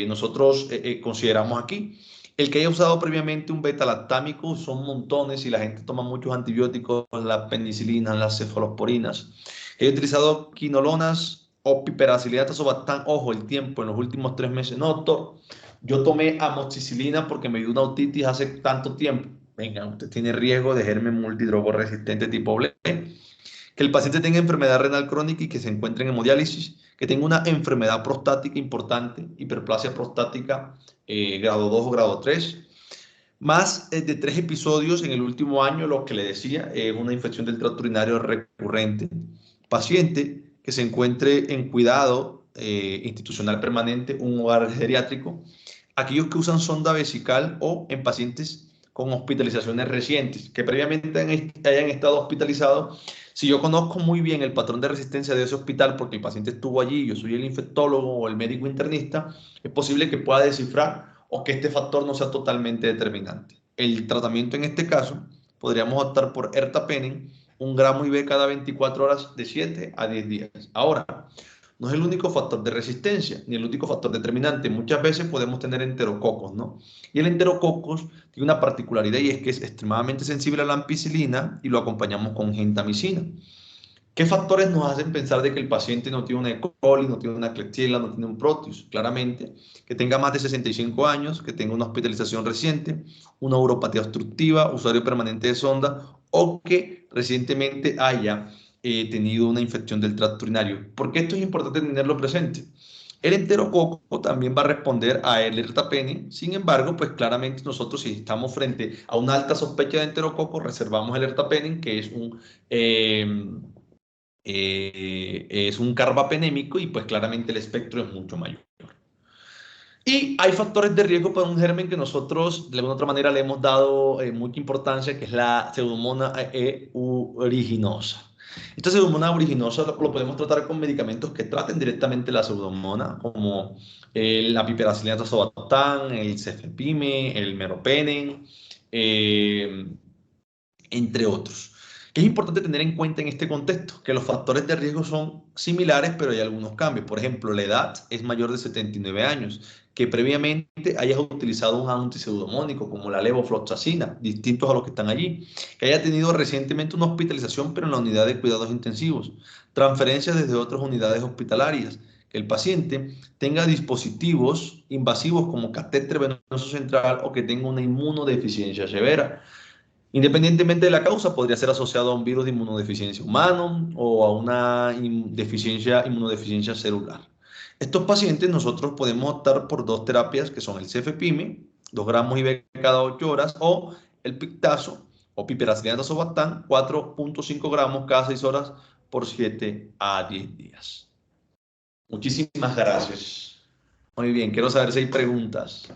nosotros consideramos aquí? El que haya usado previamente un beta-lactámico, son montones y la gente toma muchos antibióticos, las penicilinas, las cefalosporinas. He utilizado quinolonas o piperacilinato Bactam. Ojo, el tiempo en los últimos 3 meses. No, doctor, yo tomé amoxicilina porque me dio una otitis hace tanto tiempo. Venga, usted tiene riesgo de germen multidrogoresistente tipo BLE, que el paciente tenga enfermedad renal crónica y que se encuentre en hemodiálisis, que tenga una enfermedad prostática importante, hiperplasia prostática grado 2 o grado 3, más de 3 episodios en el último año, lo que le decía, una infección del tracto urinario recurrente. Paciente que se encuentre en cuidado institucional permanente, un hogar geriátrico, aquellos que usan sonda vesical o en pacientes con hospitalizaciones recientes, que previamente hayan estado hospitalizados. Si yo conozco muy bien el patrón de resistencia de ese hospital, porque el paciente estuvo allí, yo soy el infectólogo o el médico internista, es posible que pueda descifrar o que este factor no sea totalmente determinante. El tratamiento en este caso, podríamos optar por ertapenem, 1 gramo IV cada 24 horas de 7 a 10 días. Ahora, no es el único factor de resistencia, ni el único factor determinante. Muchas veces podemos tener enterococos, ¿no? Y el enterococos tiene una particularidad y es que es extremadamente sensible a la ampicilina y lo acompañamos con gentamicina. ¿Qué factores nos hacen pensar de que el paciente no tiene una E. coli, no tiene una Klebsiella, no tiene un Proteus? Claramente, que tenga más de 65 años, que tenga una hospitalización reciente, una uropatía obstructiva, usuario permanente de sonda o que recientemente haya tenido una infección del tracto urinario. ¿Por qué esto es importante tenerlo presente? El enterococo también va a responder a el ertapenem. Sin embargo, pues claramente nosotros si estamos frente a una alta sospecha de enterococo, reservamos el ertapenem, que es un carbapenémico y pues claramente el espectro es mucho mayor. Y hay factores de riesgo para un germen que nosotros de alguna otra manera le hemos dado mucha importancia, que es la Pseudomonas aeruginosa. Esta Pseudomonas aeruginosa lo podemos tratar con medicamentos que traten directamente la Pseudomonas, como la piperacilina tazobactam, el cefepime, el meropenem, entre otros. ¿Qué es importante tener en cuenta en este contexto? Que los factores de riesgo son similares, pero hay algunos cambios. Por ejemplo, la edad es mayor de 79 años, que previamente hayas utilizado un antiseudomónico como la levofloxacina, distintos a los que están allí, que haya tenido recientemente una hospitalización, pero en la unidad de cuidados intensivos, transferencias desde otras unidades hospitalarias, que el paciente tenga dispositivos invasivos como catéter venoso central o que tenga una inmunodeficiencia severa. Independientemente de la causa, podría ser asociado a un virus de inmunodeficiencia humano o a una inmunodeficiencia celular. Estos pacientes nosotros podemos optar por 2 terapias que son el cefepime, 2 gramos IV cada 8 horas, o el pictazo o piperacilina tazobactam, 4.5 gramos cada 6 horas por 7 a 10 días. Muchísimas gracias. Muy bien, quiero saber si hay preguntas.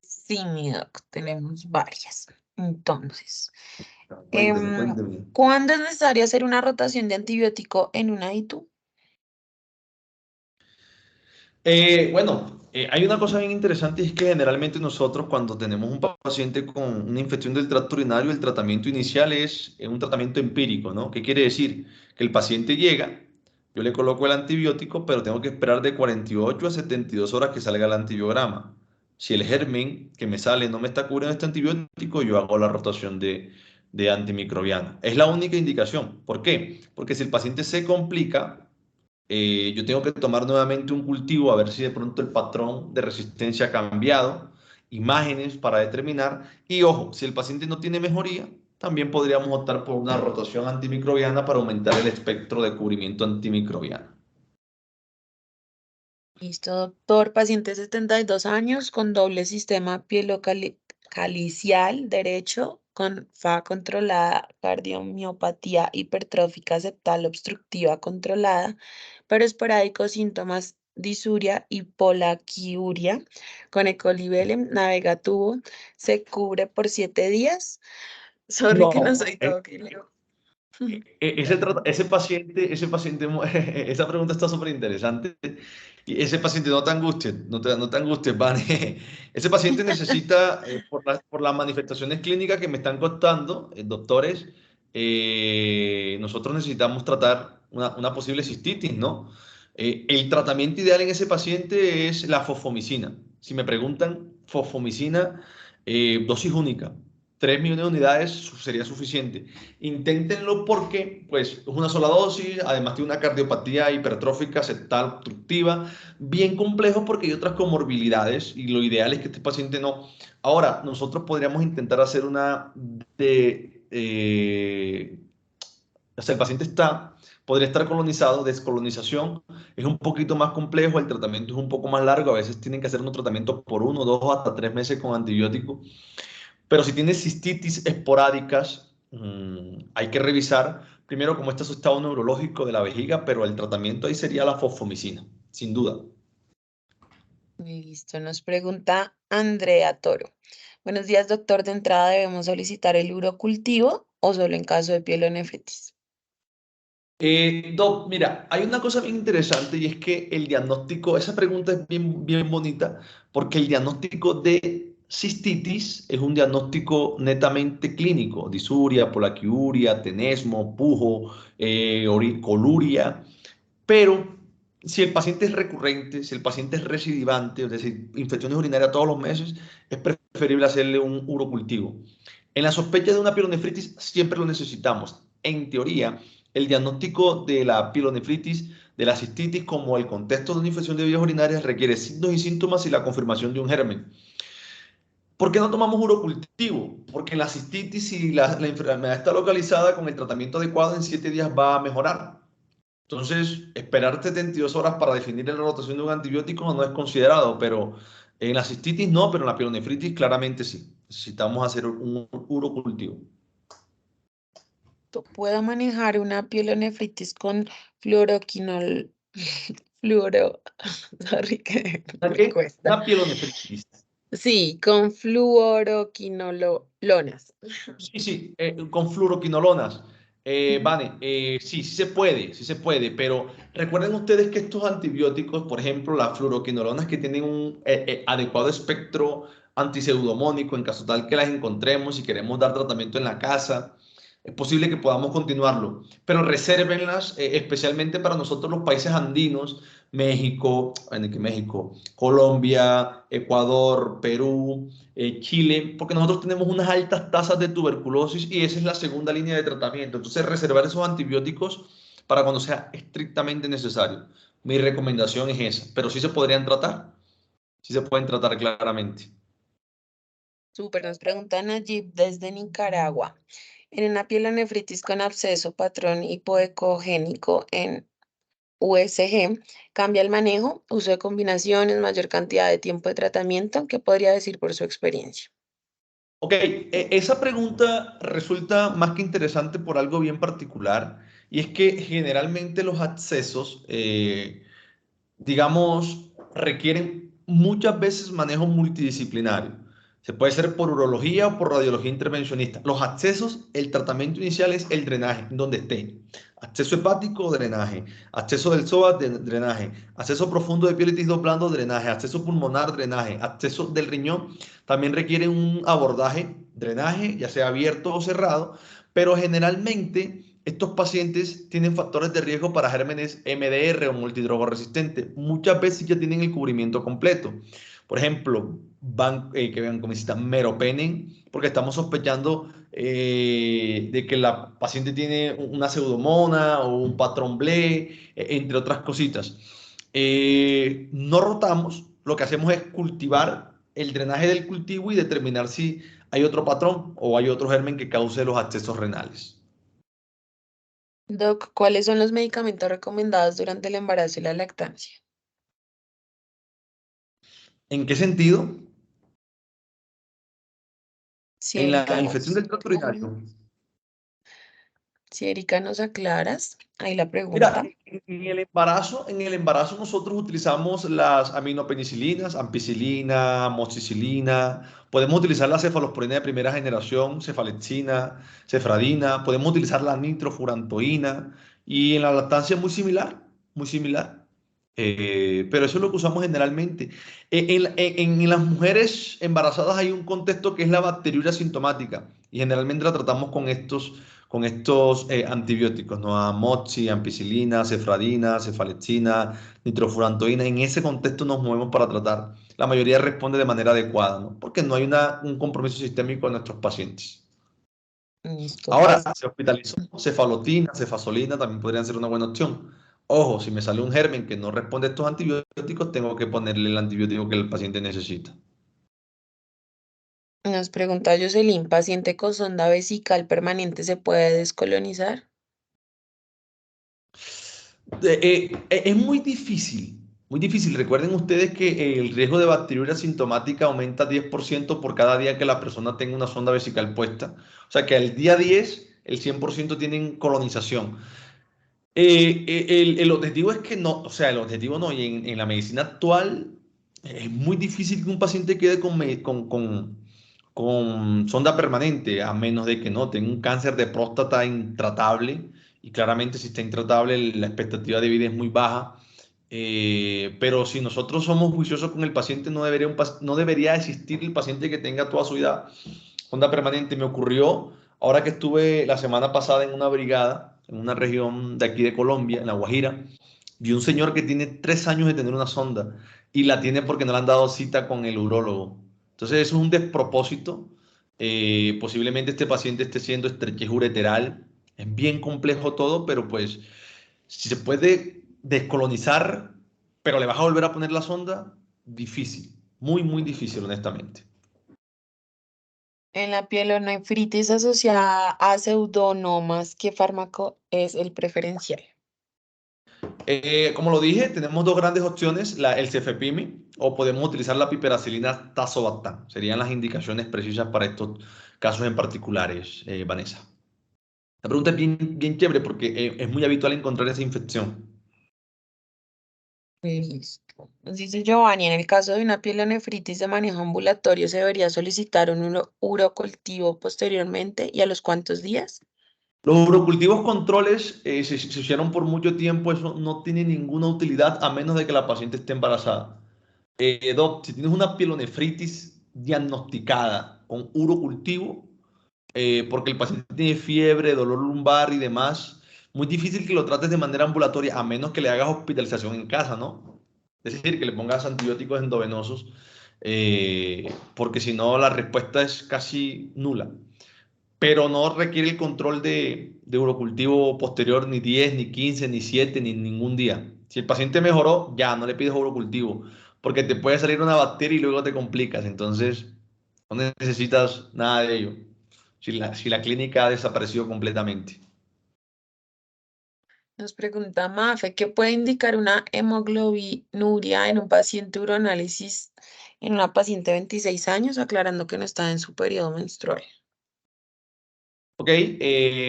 Sí, mi doc, tenemos varias. Entonces, Cuénteme, cuénteme. ¿cuándo es necesario hacer una rotación de antibiótico en una ITU? Bueno, hay una cosa bien interesante y es que generalmente nosotros cuando tenemos un paciente con una infección del tracto urinario, el tratamiento inicial es un tratamiento empírico, ¿no? ¿Qué quiere decir? Que el paciente llega, yo le coloco el antibiótico, pero tengo que esperar de 48 a 72 horas que salga el antibiograma. Si el germen que me sale no me está cubriendo este antibiótico, yo hago la rotación de antimicrobiana. Es la única indicación. ¿Por qué? Porque si el paciente se complica, yo tengo que tomar nuevamente un cultivo a ver si de pronto el patrón de resistencia ha cambiado, imágenes para determinar. Y ojo, si el paciente no tiene mejoría, también podríamos optar por una rotación antimicrobiana para aumentar el espectro de cubrimiento antimicrobiano. Listo, doctor. Paciente de 72 años con doble sistema pielocalicial derecho con FA controlada, cardiomiopatía hipertrófica septal obstructiva controlada, pero esporádicos síntomas disuria y polaquiuria con ecolivelem, navega tubo, se cubre por 7 días. Sorry que no No, soy todo que leo. ese paciente, esa pregunta está súper interesante. Y ese paciente, no te angusties, no te angusties, Vane. Ese paciente necesita, por las manifestaciones clínicas que me están contando, doctores, nosotros necesitamos tratar una posible cistitis, ¿no? El tratamiento ideal en ese paciente es la fosfomicina. Si me preguntan, fosfomicina, dosis única. 3 millones de unidades sería suficiente. Inténtenlo porque, pues, es una sola dosis, además tiene una cardiopatía hipertrófica septal obstructiva, bien complejo porque hay otras comorbilidades y lo ideal es que este paciente no. Ahora, nosotros podríamos intentar hacer una o sea, el paciente podría estar colonizado, descolonización es un poquito más complejo, el tratamiento es un poco más largo, a veces tienen que hacer un tratamiento por 1, 2 hasta 3 meses con antibiótico. Pero si tienes cistitis esporádicas, hay que revisar primero cómo está su estado neurológico de la vejiga, pero el tratamiento ahí sería la fosfomicina, sin duda. Listo, nos pregunta Andrea Toro. Buenos días, doctor. De entrada, ¿debemos solicitar el urocultivo o solo en caso de pielonefritis? Doc, mira, hay una cosa bien interesante y es que el diagnóstico, esa pregunta es bien, bien bonita, porque el diagnóstico de cistitis es un diagnóstico netamente clínico, disuria, polaquiuria, tenesmo, pujo, coluria. Pero si el paciente es recurrente, si el paciente es recidivante, es decir, infecciones urinarias todos los meses, es preferible hacerle un urocultivo. En la sospecha de una pielonefritis siempre lo necesitamos. En teoría, el diagnóstico de la pielonefritis, de la cistitis, como el contexto de una infección de vías urinarias, requiere signos y síntomas y la confirmación de un germen. ¿Por qué no tomamos urocultivo? Porque la cistitis, si la enfermedad está localizada con el tratamiento adecuado, en 7 días va a mejorar. Entonces, esperar 72 horas para definir la rotación de un antibiótico no es considerado, pero en la cistitis no, pero en la pielonefritis claramente sí. Necesitamos hacer un urocultivo. ¿Puedo manejar una pielonefritis con fluoroquinol, fluoro, sorry que ¿Una me qué? cuesta. Una pielonefritis. Sí, con fluoroquinolonas. Sí, sí, con fluoroquinolonas. Vale, sí, sí se puede, pero recuerden ustedes que estos antibióticos, por ejemplo, las fluoroquinolonas que tienen un adecuado espectro antiseudomónico, en caso tal que las encontremos y queremos dar tratamiento en la casa, es posible que podamos continuarlo, pero resérvenlas especialmente para nosotros los países andinos, México, Colombia, Ecuador, Perú, Chile, porque nosotros tenemos unas altas tasas de tuberculosis y esa es la segunda línea de tratamiento. Entonces, reservar esos antibióticos para cuando sea estrictamente necesario. Mi recomendación es esa, pero sí se podrían tratar, sí se pueden tratar claramente. Súper, nos pregunta Nayib desde Nicaragua. En una pielonefritis con absceso patrón hipoecogénico en USG, ¿cambia el manejo, uso de combinaciones, mayor cantidad de tiempo de tratamiento? ¿Qué podría decir por su experiencia? Ok, esa pregunta resulta más que interesante por algo bien particular y es que generalmente los accesos, digamos, requieren muchas veces manejo multidisciplinario. Se puede ser por urología o por radiología intervencionista. Los accesos, el tratamiento inicial es el drenaje, donde esté. Acceso hepático, drenaje. Acceso del psoas, drenaje. Acceso profundo de piel y tejido blando, drenaje. Acceso pulmonar, drenaje. Acceso del riñón también requiere un abordaje, drenaje, ya sea abierto o cerrado, pero generalmente estos pacientes tienen factores de riesgo para gérmenes MDR o multidrogoresistentes. Muchas veces ya tienen el cubrimiento completo. Por ejemplo, que vean como necesitan meropenem, porque estamos sospechando de que la paciente tiene una pseudomona o un patrón ble, entre otras cositas. No rotamos, lo que hacemos es cultivar el drenaje del cultivo y determinar si hay otro patrón o hay otro germen que cause los accesos renales. Doc, ¿cuáles son los medicamentos recomendados durante el embarazo y la lactancia? ¿En qué sentido? Si En la Erika infección nos, del tracto urinario. si Erika nos aclaras, ahí la Mira, pregunta. en el embarazo nosotros utilizamos las aminopenicilinas, ampicilina, moxicilina, podemos utilizar la cefalosporina de primera generación, cefalexina, cefradina, podemos utilizar la nitrofurantoína y en la lactancia es muy similar, muy similar. Pero eso es lo que usamos generalmente. En las mujeres embarazadas hay un contexto que es la bacteriuria sintomática y generalmente la tratamos con estos antibióticos, ¿no? Amoxi, ampicilina, cefradina, cefalexina, nitrofurantoína. En ese contexto nos movemos para tratar. La mayoría responde de manera adecuada, ¿no? Porque no hay un compromiso sistémico en nuestros pacientes. Listo. Ahora, se hospitalizó cefalotina, cefazolina, también podrían ser una buena opción. Ojo, si me sale un germen que no responde a estos antibióticos, tengo que ponerle el antibiótico que el paciente necesita. Nos pregunta Jocelyn, ¿paciente con sonda vesical permanente se puede descolonizar? Es muy difícil, muy difícil. Recuerden ustedes que el riesgo de bacteriuria sintomática aumenta 10% por cada día que la persona tenga una sonda vesical puesta. O sea que al día 10, el 100% tienen colonización. El objetivo es que no, o sea, el objetivo no, y en la medicina actual es muy difícil que un paciente quede con sonda permanente, a menos de que no tenga un cáncer de próstata intratable, y claramente si está intratable la expectativa de vida es muy baja. Pero si nosotros somos juiciosos con el paciente, no debería existir el paciente que tenga toda su vida sonda permanente. Me ocurrió ahora que estuve la semana pasada en una brigada, en una región de aquí de Colombia, en La Guajira, vi un señor que tiene 3 años de tener una sonda y la tiene porque no le han dado cita con el urólogo. Entonces eso es un despropósito. Posiblemente este paciente esté siendo estrechez ureteral. Es bien complejo todo, pero pues si se puede descolonizar, pero le vas a volver a poner la sonda, difícil. Muy, muy difícil, honestamente. En la pielonefritis asociada a pseudonomas, ¿qué fármaco es el preferencial? Como lo dije, tenemos dos grandes opciones, el cefepime o podemos utilizar la piperacilina tazobactam. Serían las indicaciones precisas para estos casos en particulares, Vanessa. La pregunta es bien, bien chévere porque es muy habitual encontrar esa infección. Listo. Nos dice Giovanni, en el caso de una pielonefritis de manejo ambulatorio, ¿se debería solicitar un urocultivo posteriormente y a los cuántos días? Los urocultivos controles se hicieron por mucho tiempo, eso no tiene ninguna utilidad a menos de que la paciente esté embarazada. Doc, si tienes una pielonefritis diagnosticada con urocultivo, porque el paciente tiene fiebre, dolor lumbar y demás, muy difícil que lo trates de manera ambulatoria, a menos que le hagas hospitalización en casa, ¿no? Es decir, que le pongas antibióticos endovenosos, porque si no, la respuesta es casi nula. Pero no requiere el control de urocultivo posterior ni 10, ni 15, ni 7, ni ningún día. Si el paciente mejoró, ya no le pides urocultivo, porque te puede salir una bacteria y luego te complicas. Entonces, no necesitas nada de ello. Si la clínica ha desaparecido completamente. Nos pregunta Mafe, ¿qué puede indicar una hemoglobinuria en un paciente uroanálisis en una paciente de 26 años, aclarando que no está en su periodo menstrual? Ok,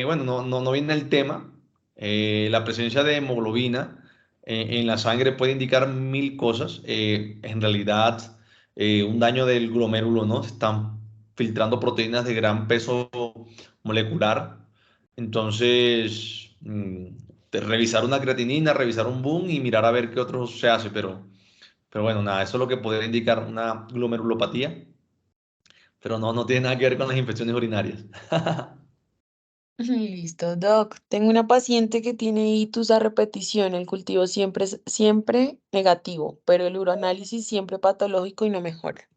bueno, no viene el tema, La presencia de hemoglobina en la sangre puede indicar mil cosas. En realidad, un daño del glomérulo, ¿no? Se están filtrando proteínas de gran peso molecular. Entonces, revisar una creatinina, revisar un boom y mirar a ver qué otro se hace. Pero bueno, nada, eso es lo que podría indicar una glomerulopatía. Pero no, no tiene nada que ver con las infecciones urinarias. Listo, Doc. Tengo una paciente que tiene itus a repetición. El cultivo siempre es siempre negativo, pero el uroanálisis siempre patológico y no mejora.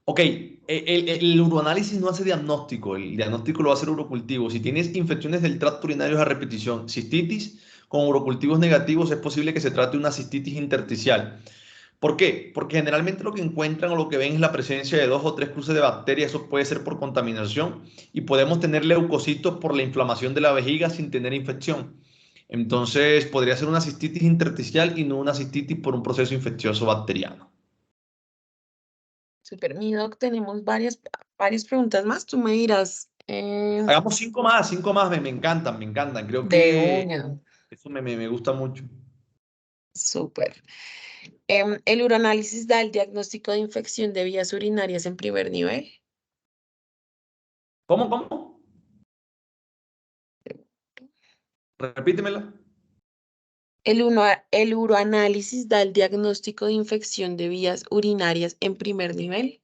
Ok, el uroanálisis no hace diagnóstico, el diagnóstico lo hace el urocultivo. Si tienes infecciones del tracto urinario a repetición, cistitis con urocultivos negativos, es posible que se trate de una cistitis intersticial. ¿Por qué? Porque generalmente lo que encuentran o lo que ven es la presencia de 2 o 3 cruces de bacterias, eso puede ser por contaminación y podemos tener leucocitos por la inflamación de la vejiga sin tener infección. Entonces podría ser una cistitis intersticial y no una cistitis por un proceso infeccioso bacteriano. Super, mi Doc, tenemos varias preguntas más. Tú me dirás Hagamos 5 más, me encantan, me encantan. Creo de que una. eso me gusta mucho. Súper. El uroanálisis da el diagnóstico de infección de vías urinarias en primer nivel. ¿Cómo? Repítemela. El uroanálisis da el diagnóstico de infección de vías urinarias en primer nivel.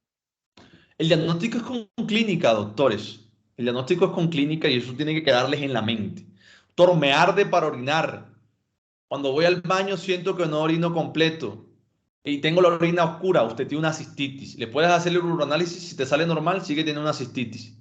El diagnóstico es con clínica, doctores. El diagnóstico es con clínica y eso tiene que quedarles en la mente. Doctor, me arde para orinar. Cuando voy al baño siento que no orino completo y tengo la orina oscura. Usted tiene una cistitis. Le puedes hacer el uroanálisis. Si te sale normal, sigue teniendo una cistitis.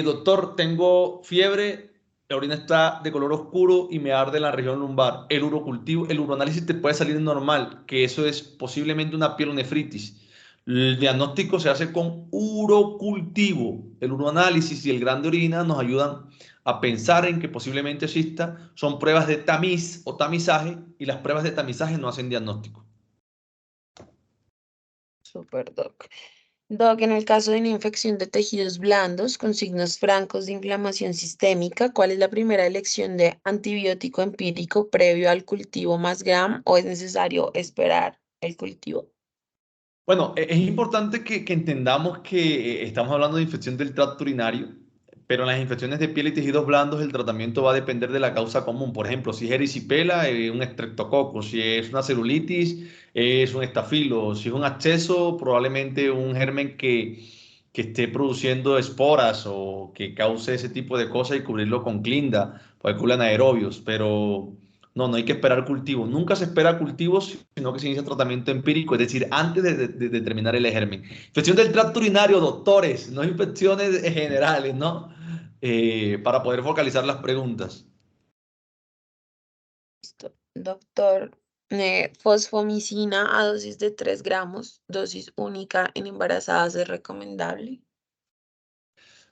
Doctor, tengo fiebre, la orina está de color oscuro y me arde en la región lumbar. El urocultivo, el uroanálisis te puede salir normal, que eso es posiblemente una pielonefritis. El diagnóstico se hace con urocultivo. El uroanálisis y el grano de orina nos ayudan a pensar en que posiblemente exista. Son pruebas de tamiz o tamizaje y las pruebas de tamizaje no hacen diagnóstico. Super, Doc. Doc, en el caso de una infección de tejidos blandos con signos francos de inflamación sistémica, ¿cuál es la primera elección de antibiótico empírico previo al cultivo más GRAM o es necesario esperar el cultivo? Bueno, es importante que entendamos que estamos hablando de infección del tracto urinario, pero en las infecciones de piel y tejidos blandos el tratamiento va a depender de la causa común. Por ejemplo, si es erisipela, un estreptococo; si es una celulitis, es un estafilo; si es un absceso, probablemente un germen que esté produciendo esporas o que cause ese tipo de cosas y cubrirlo con clinda, porque cubren aerobios, pero... No, no hay que esperar cultivos. Nunca se espera cultivos, sino que se inicia tratamiento empírico, es decir, antes de determinar el germen. Infección del tracto urinario, doctores, no infecciones generales, ¿no? Para poder focalizar las preguntas. Listo. Doctor, fosfomicina a dosis de 3 gramos, dosis única en embarazadas es recomendable.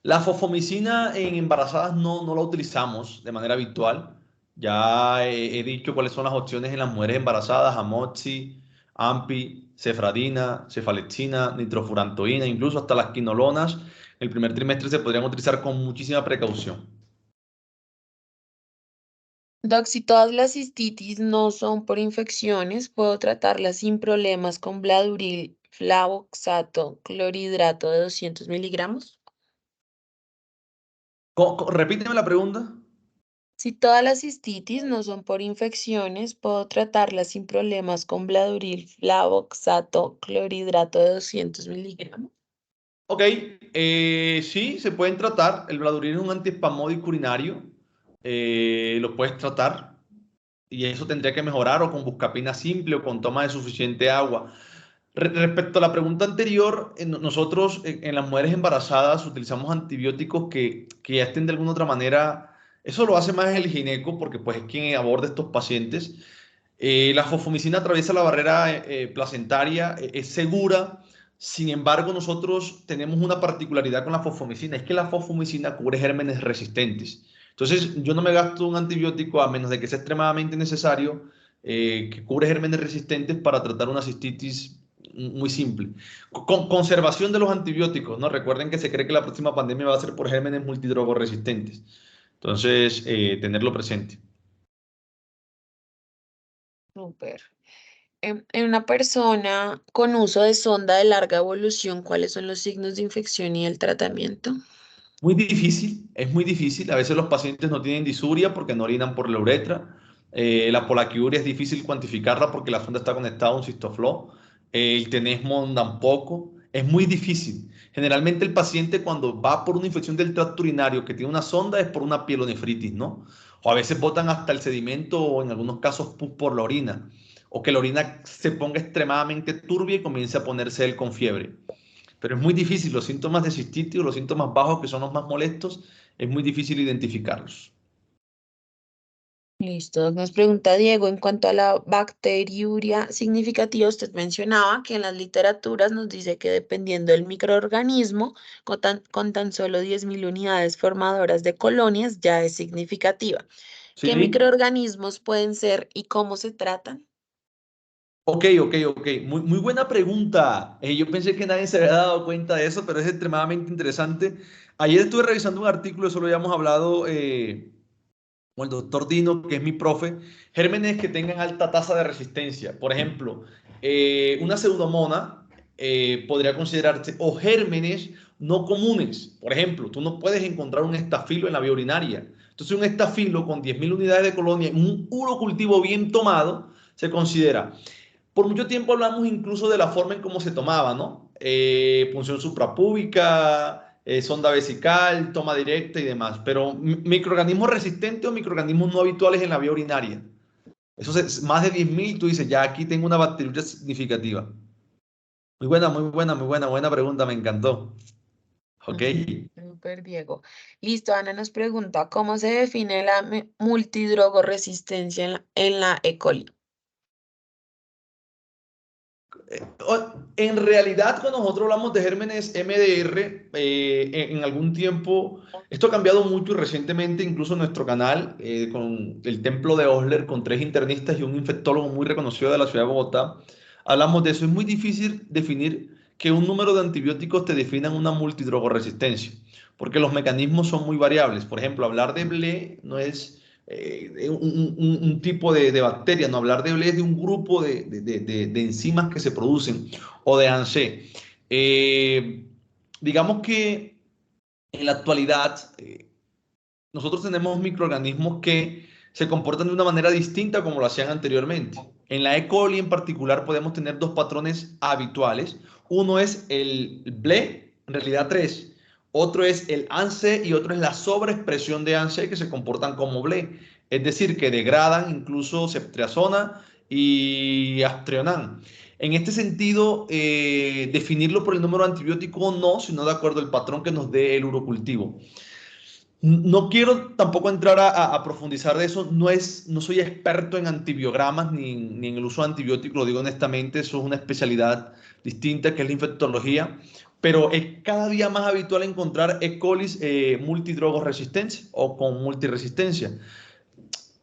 La fosfomicina en embarazadas no la utilizamos de manera habitual. Ya he dicho cuáles son las opciones en las mujeres embarazadas: amoxi, ampi, cefradina, cefalexina, nitrofurantoína, incluso hasta las quinolonas. El primer trimestre se podrían utilizar con muchísima precaución. Doc, si todas las cistitis no son por infecciones, puedo tratarlas sin problemas con Bladuril, flavoxato, clorhidrato de 200 miligramos. Repíteme la pregunta. Si todas las cistitis no son por infecciones, puedo tratarlas sin problemas con Bladuril, flavoxato, clorhidrato de 200 miligramos. Ok, sí, se pueden tratar. El Bladuril es un antiespasmódico urinario. Lo puedes tratar y eso tendría que mejorar o con buscapina simple o con toma de suficiente agua. Respecto a la pregunta anterior, nosotros en las mujeres embarazadas utilizamos antibióticos que ya estén de alguna otra manera. Eso lo hace más el gineco porque pues es quien aborda estos pacientes. La fosfomicina atraviesa la barrera placentaria, es segura. Sin embargo, nosotros tenemos una particularidad con la fosfomicina, es que la fosfomicina cubre gérmenes resistentes. Entonces, yo no me gasto un antibiótico a menos de que sea extremadamente necesario, que cubre gérmenes resistentes para tratar una cistitis muy simple. Conservación de los antibióticos, ¿no? Recuerden que se cree que la próxima pandemia va a ser por gérmenes multidrogoresistentes. Entonces, tenerlo presente. Súper. En una persona con uso de sonda de larga evolución, ¿cuáles son los signos de infección y el tratamiento? Muy difícil, es muy difícil. A veces los pacientes no tienen disuria porque no orinan por la uretra. La polaquiuria es difícil cuantificarla porque la sonda está conectada a un cistofló. El tenesmo tampoco. Es muy difícil. Generalmente el paciente cuando va por una infección del tracto urinario que tiene una sonda es por una pielonefritis, ¿no? O a veces botan hasta el sedimento o en algunos casos pus por la orina. O que la orina se ponga extremadamente turbia y comience a ponerse él con fiebre. Pero es muy difícil, los síntomas de cistitis o los síntomas bajos, que son los más molestos, es muy difícil identificarlos. Listo. Nos pregunta Diego, en cuanto a la bacteriuria significativa, usted mencionaba que en las literaturas nos dice que dependiendo del microorganismo, con tan solo 10.000 unidades formadoras de colonias, ya es significativa. ¿Qué ¿Sí? microorganismos pueden ser y cómo se tratan? Ok. Muy buena pregunta. Yo pensé que nadie se había dado cuenta de eso, pero es extremadamente interesante. Ayer estuve revisando un artículo, eso lo habíamos hablado con el doctor Dino, que es mi profe, gérmenes que tengan alta tasa de resistencia. Por ejemplo, una pseudomona podría considerarse, o gérmenes no comunes. Por ejemplo, tú no puedes encontrar un estafilo en la vía urinaria. Entonces, un estafilo con 10.000 unidades de colonia en un urocultivo bien tomado se considera. Por mucho tiempo hablamos incluso de la forma en cómo se tomaba, ¿no? Punción suprapúbica, sonda vesical, toma directa y demás. Pero microorganismos resistentes o microorganismos no habituales en la vía urinaria. Eso es más de 10.000, tú dices, ya aquí tengo una bacteriuria significativa. Buena pregunta, me encantó. Ok. Súper, Diego. Listo, Ana nos pregunta, ¿cómo se define la multidrogoresistencia en la E. coli? En realidad, cuando nosotros hablamos de gérmenes MDR, en algún tiempo, esto ha cambiado mucho y recientemente, incluso en nuestro canal, con el templo de Osler, con 3 internistas y un infectólogo muy reconocido de la ciudad de Bogotá, hablamos de eso. Es muy difícil definir que un número de antibióticos te definan una multidrogoresistencia, porque los mecanismos son muy variables. Por ejemplo, hablar de BLE no es un tipo de bacteria, no hablar de BLE es de un grupo de enzimas que se producen o de ANSE. Digamos que en la actualidad nosotros tenemos microorganismos que se comportan de una manera distinta como lo hacían anteriormente. En la E. coli en particular podemos tener dos patrones habituales. Uno es el BLE, en realidad tres. Otro es el ANSE y otro es la sobreexpresión de ANSE que se comportan como BLE. Es decir, que degradan incluso ceftriaxona y astrionán. En este sentido, definirlo por el número antibiótico no, sino de acuerdo al patrón que nos dé el urocultivo. No quiero tampoco entrar a profundizar de eso. No soy experto en antibiogramas ni en el uso de antibióticos, lo digo honestamente, eso es una especialidad distinta que es la infectología, pero es cada día más habitual encontrar E. coli multidrogoresistencia o con multiresistencia.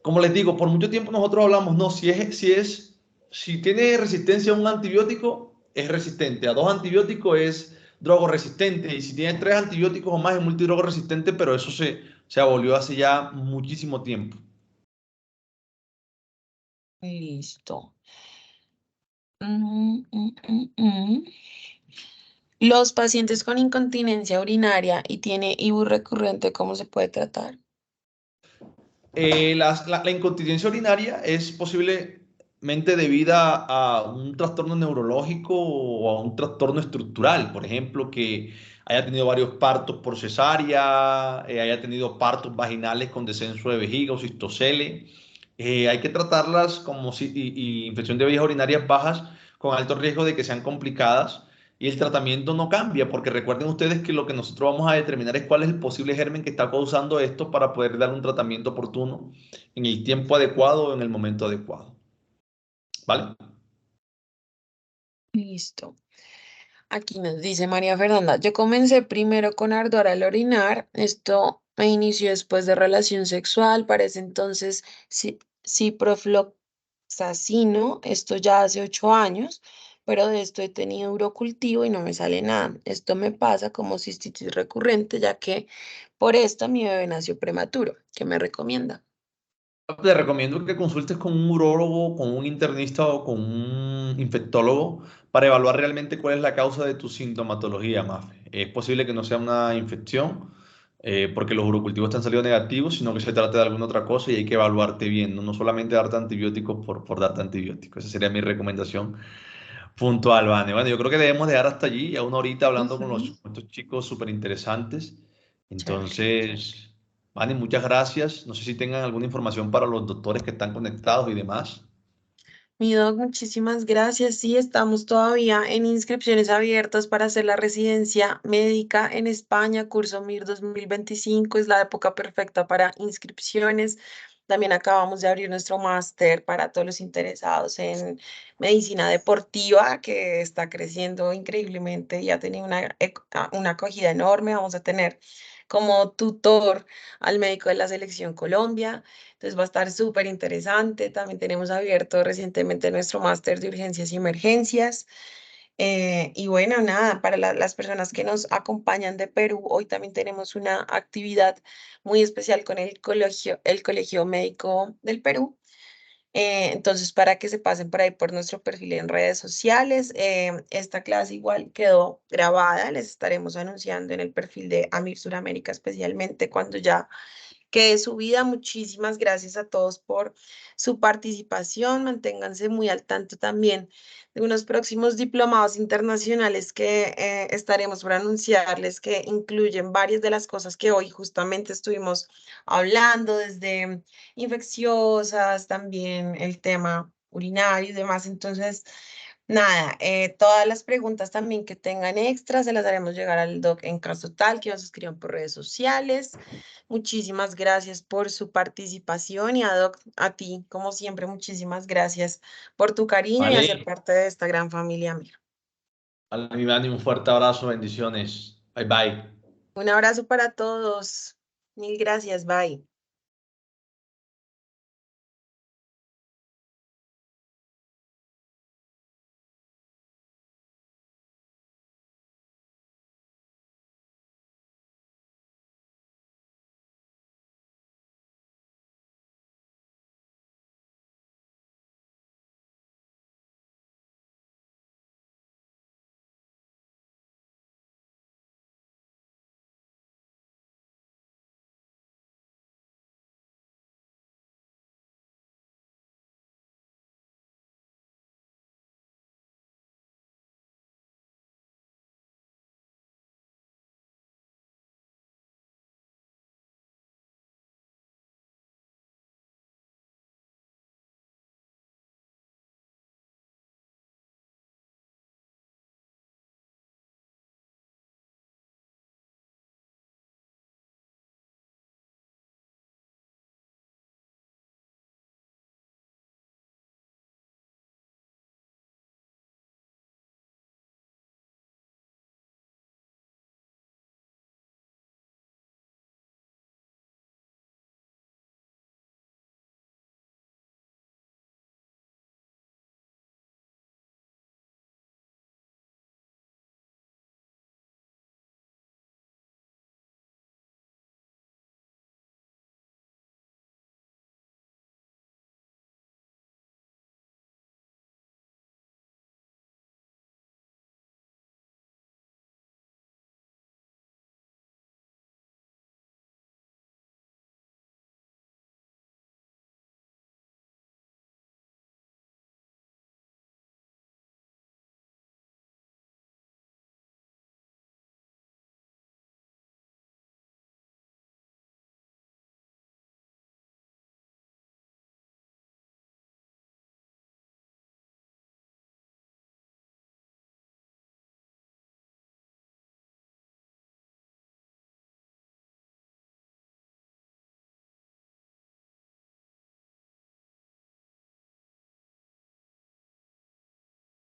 Como les digo, por mucho tiempo nosotros hablamos, no, si tiene resistencia a un antibiótico, es resistente. A 2 antibióticos es drogoresistente. Y si tiene 3 antibióticos o más, es multidrogoresistente, pero eso se abolió hace ya muchísimo tiempo. Listo. Mm, mm, mm, mm. Los pacientes con incontinencia urinaria y tiene IBU recurrente, ¿cómo se puede tratar? La incontinencia urinaria es posiblemente debida a un trastorno neurológico o a un trastorno estructural, por ejemplo, que haya tenido varios partos por cesárea, haya tenido partos vaginales con descenso de vejiga o cistocele. Hay que tratarlas como si, y infección de vías urinarias bajas con alto riesgo de que sean complicadas y el tratamiento no cambia, porque recuerden ustedes que lo que nosotros vamos a determinar es cuál es el posible germen que está causando esto para poder dar un tratamiento oportuno en el tiempo adecuado o en el momento adecuado. ¿Vale? Listo. Aquí nos dice María Fernanda, yo comencé primero con ardor al orinar, esto me inició después de relación sexual, parece entonces ciprofloxacino, esto ya hace 8 años, pero de esto he tenido urocultivo y no me sale nada. Esto me pasa como cistitis recurrente, ya que por esto mi bebé nació prematuro. ¿Qué me recomienda? Te recomiendo que consultes con un urólogo, con un internista o con un infectólogo para evaluar realmente cuál es la causa de tu sintomatología, Mafe. Es posible que no sea una infección, porque los urocultivos te han salido negativos, sino que se trata de alguna otra cosa y hay que evaluarte bien, no, no solamente darte antibióticos por darte antibióticos. Esa sería mi recomendación puntual, Vane. Bueno, yo creo que debemos dejar hasta allí, ya una horita hablando Ujú. con estos chicos súper interesantes. Chévere. Entonces, Vane, muchas gracias. No sé si tengan alguna información para los doctores que están conectados y demás. Mi doc, muchísimas gracias. Sí, estamos todavía en inscripciones abiertas para hacer la residencia médica en España, curso MIR 2025. Es la época perfecta para inscripciones. También acabamos de abrir nuestro máster para todos los interesados en medicina deportiva, que está creciendo increíblemente y ha tenido una acogida enorme. Vamos a tener como tutor al médico de la selección Colombia. Entonces va a estar súper interesante. También tenemos abierto recientemente nuestro máster de urgencias y emergencias. Y bueno, nada, para las personas que nos acompañan de Perú, hoy también tenemos una actividad muy especial con el Colegio Médico del Perú. Entonces, para que se pasen por ahí por nuestro perfil en redes sociales, esta clase igual quedó grabada, les estaremos anunciando en el perfil de Amir Suramérica, especialmente cuando ya que de su vida. Muchísimas gracias a todos por su participación. Manténganse muy al tanto también de unos próximos diplomados internacionales que estaremos por anunciarles, que incluyen varias de las cosas que hoy justamente estuvimos hablando, desde infecciosas, también el tema urinario y demás. Entonces, nada, todas las preguntas también que tengan extras se las haremos llegar al doc en caso tal que nos escriban por redes sociales. Muchísimas gracias por su participación y a Doc, a ti, como siempre, muchísimas gracias por tu cariño y hacer Vale, parte de esta gran familia mía. vale, mi Vane, un fuerte abrazo, bendiciones. Bye bye. Un abrazo para todos. Mil gracias, bye.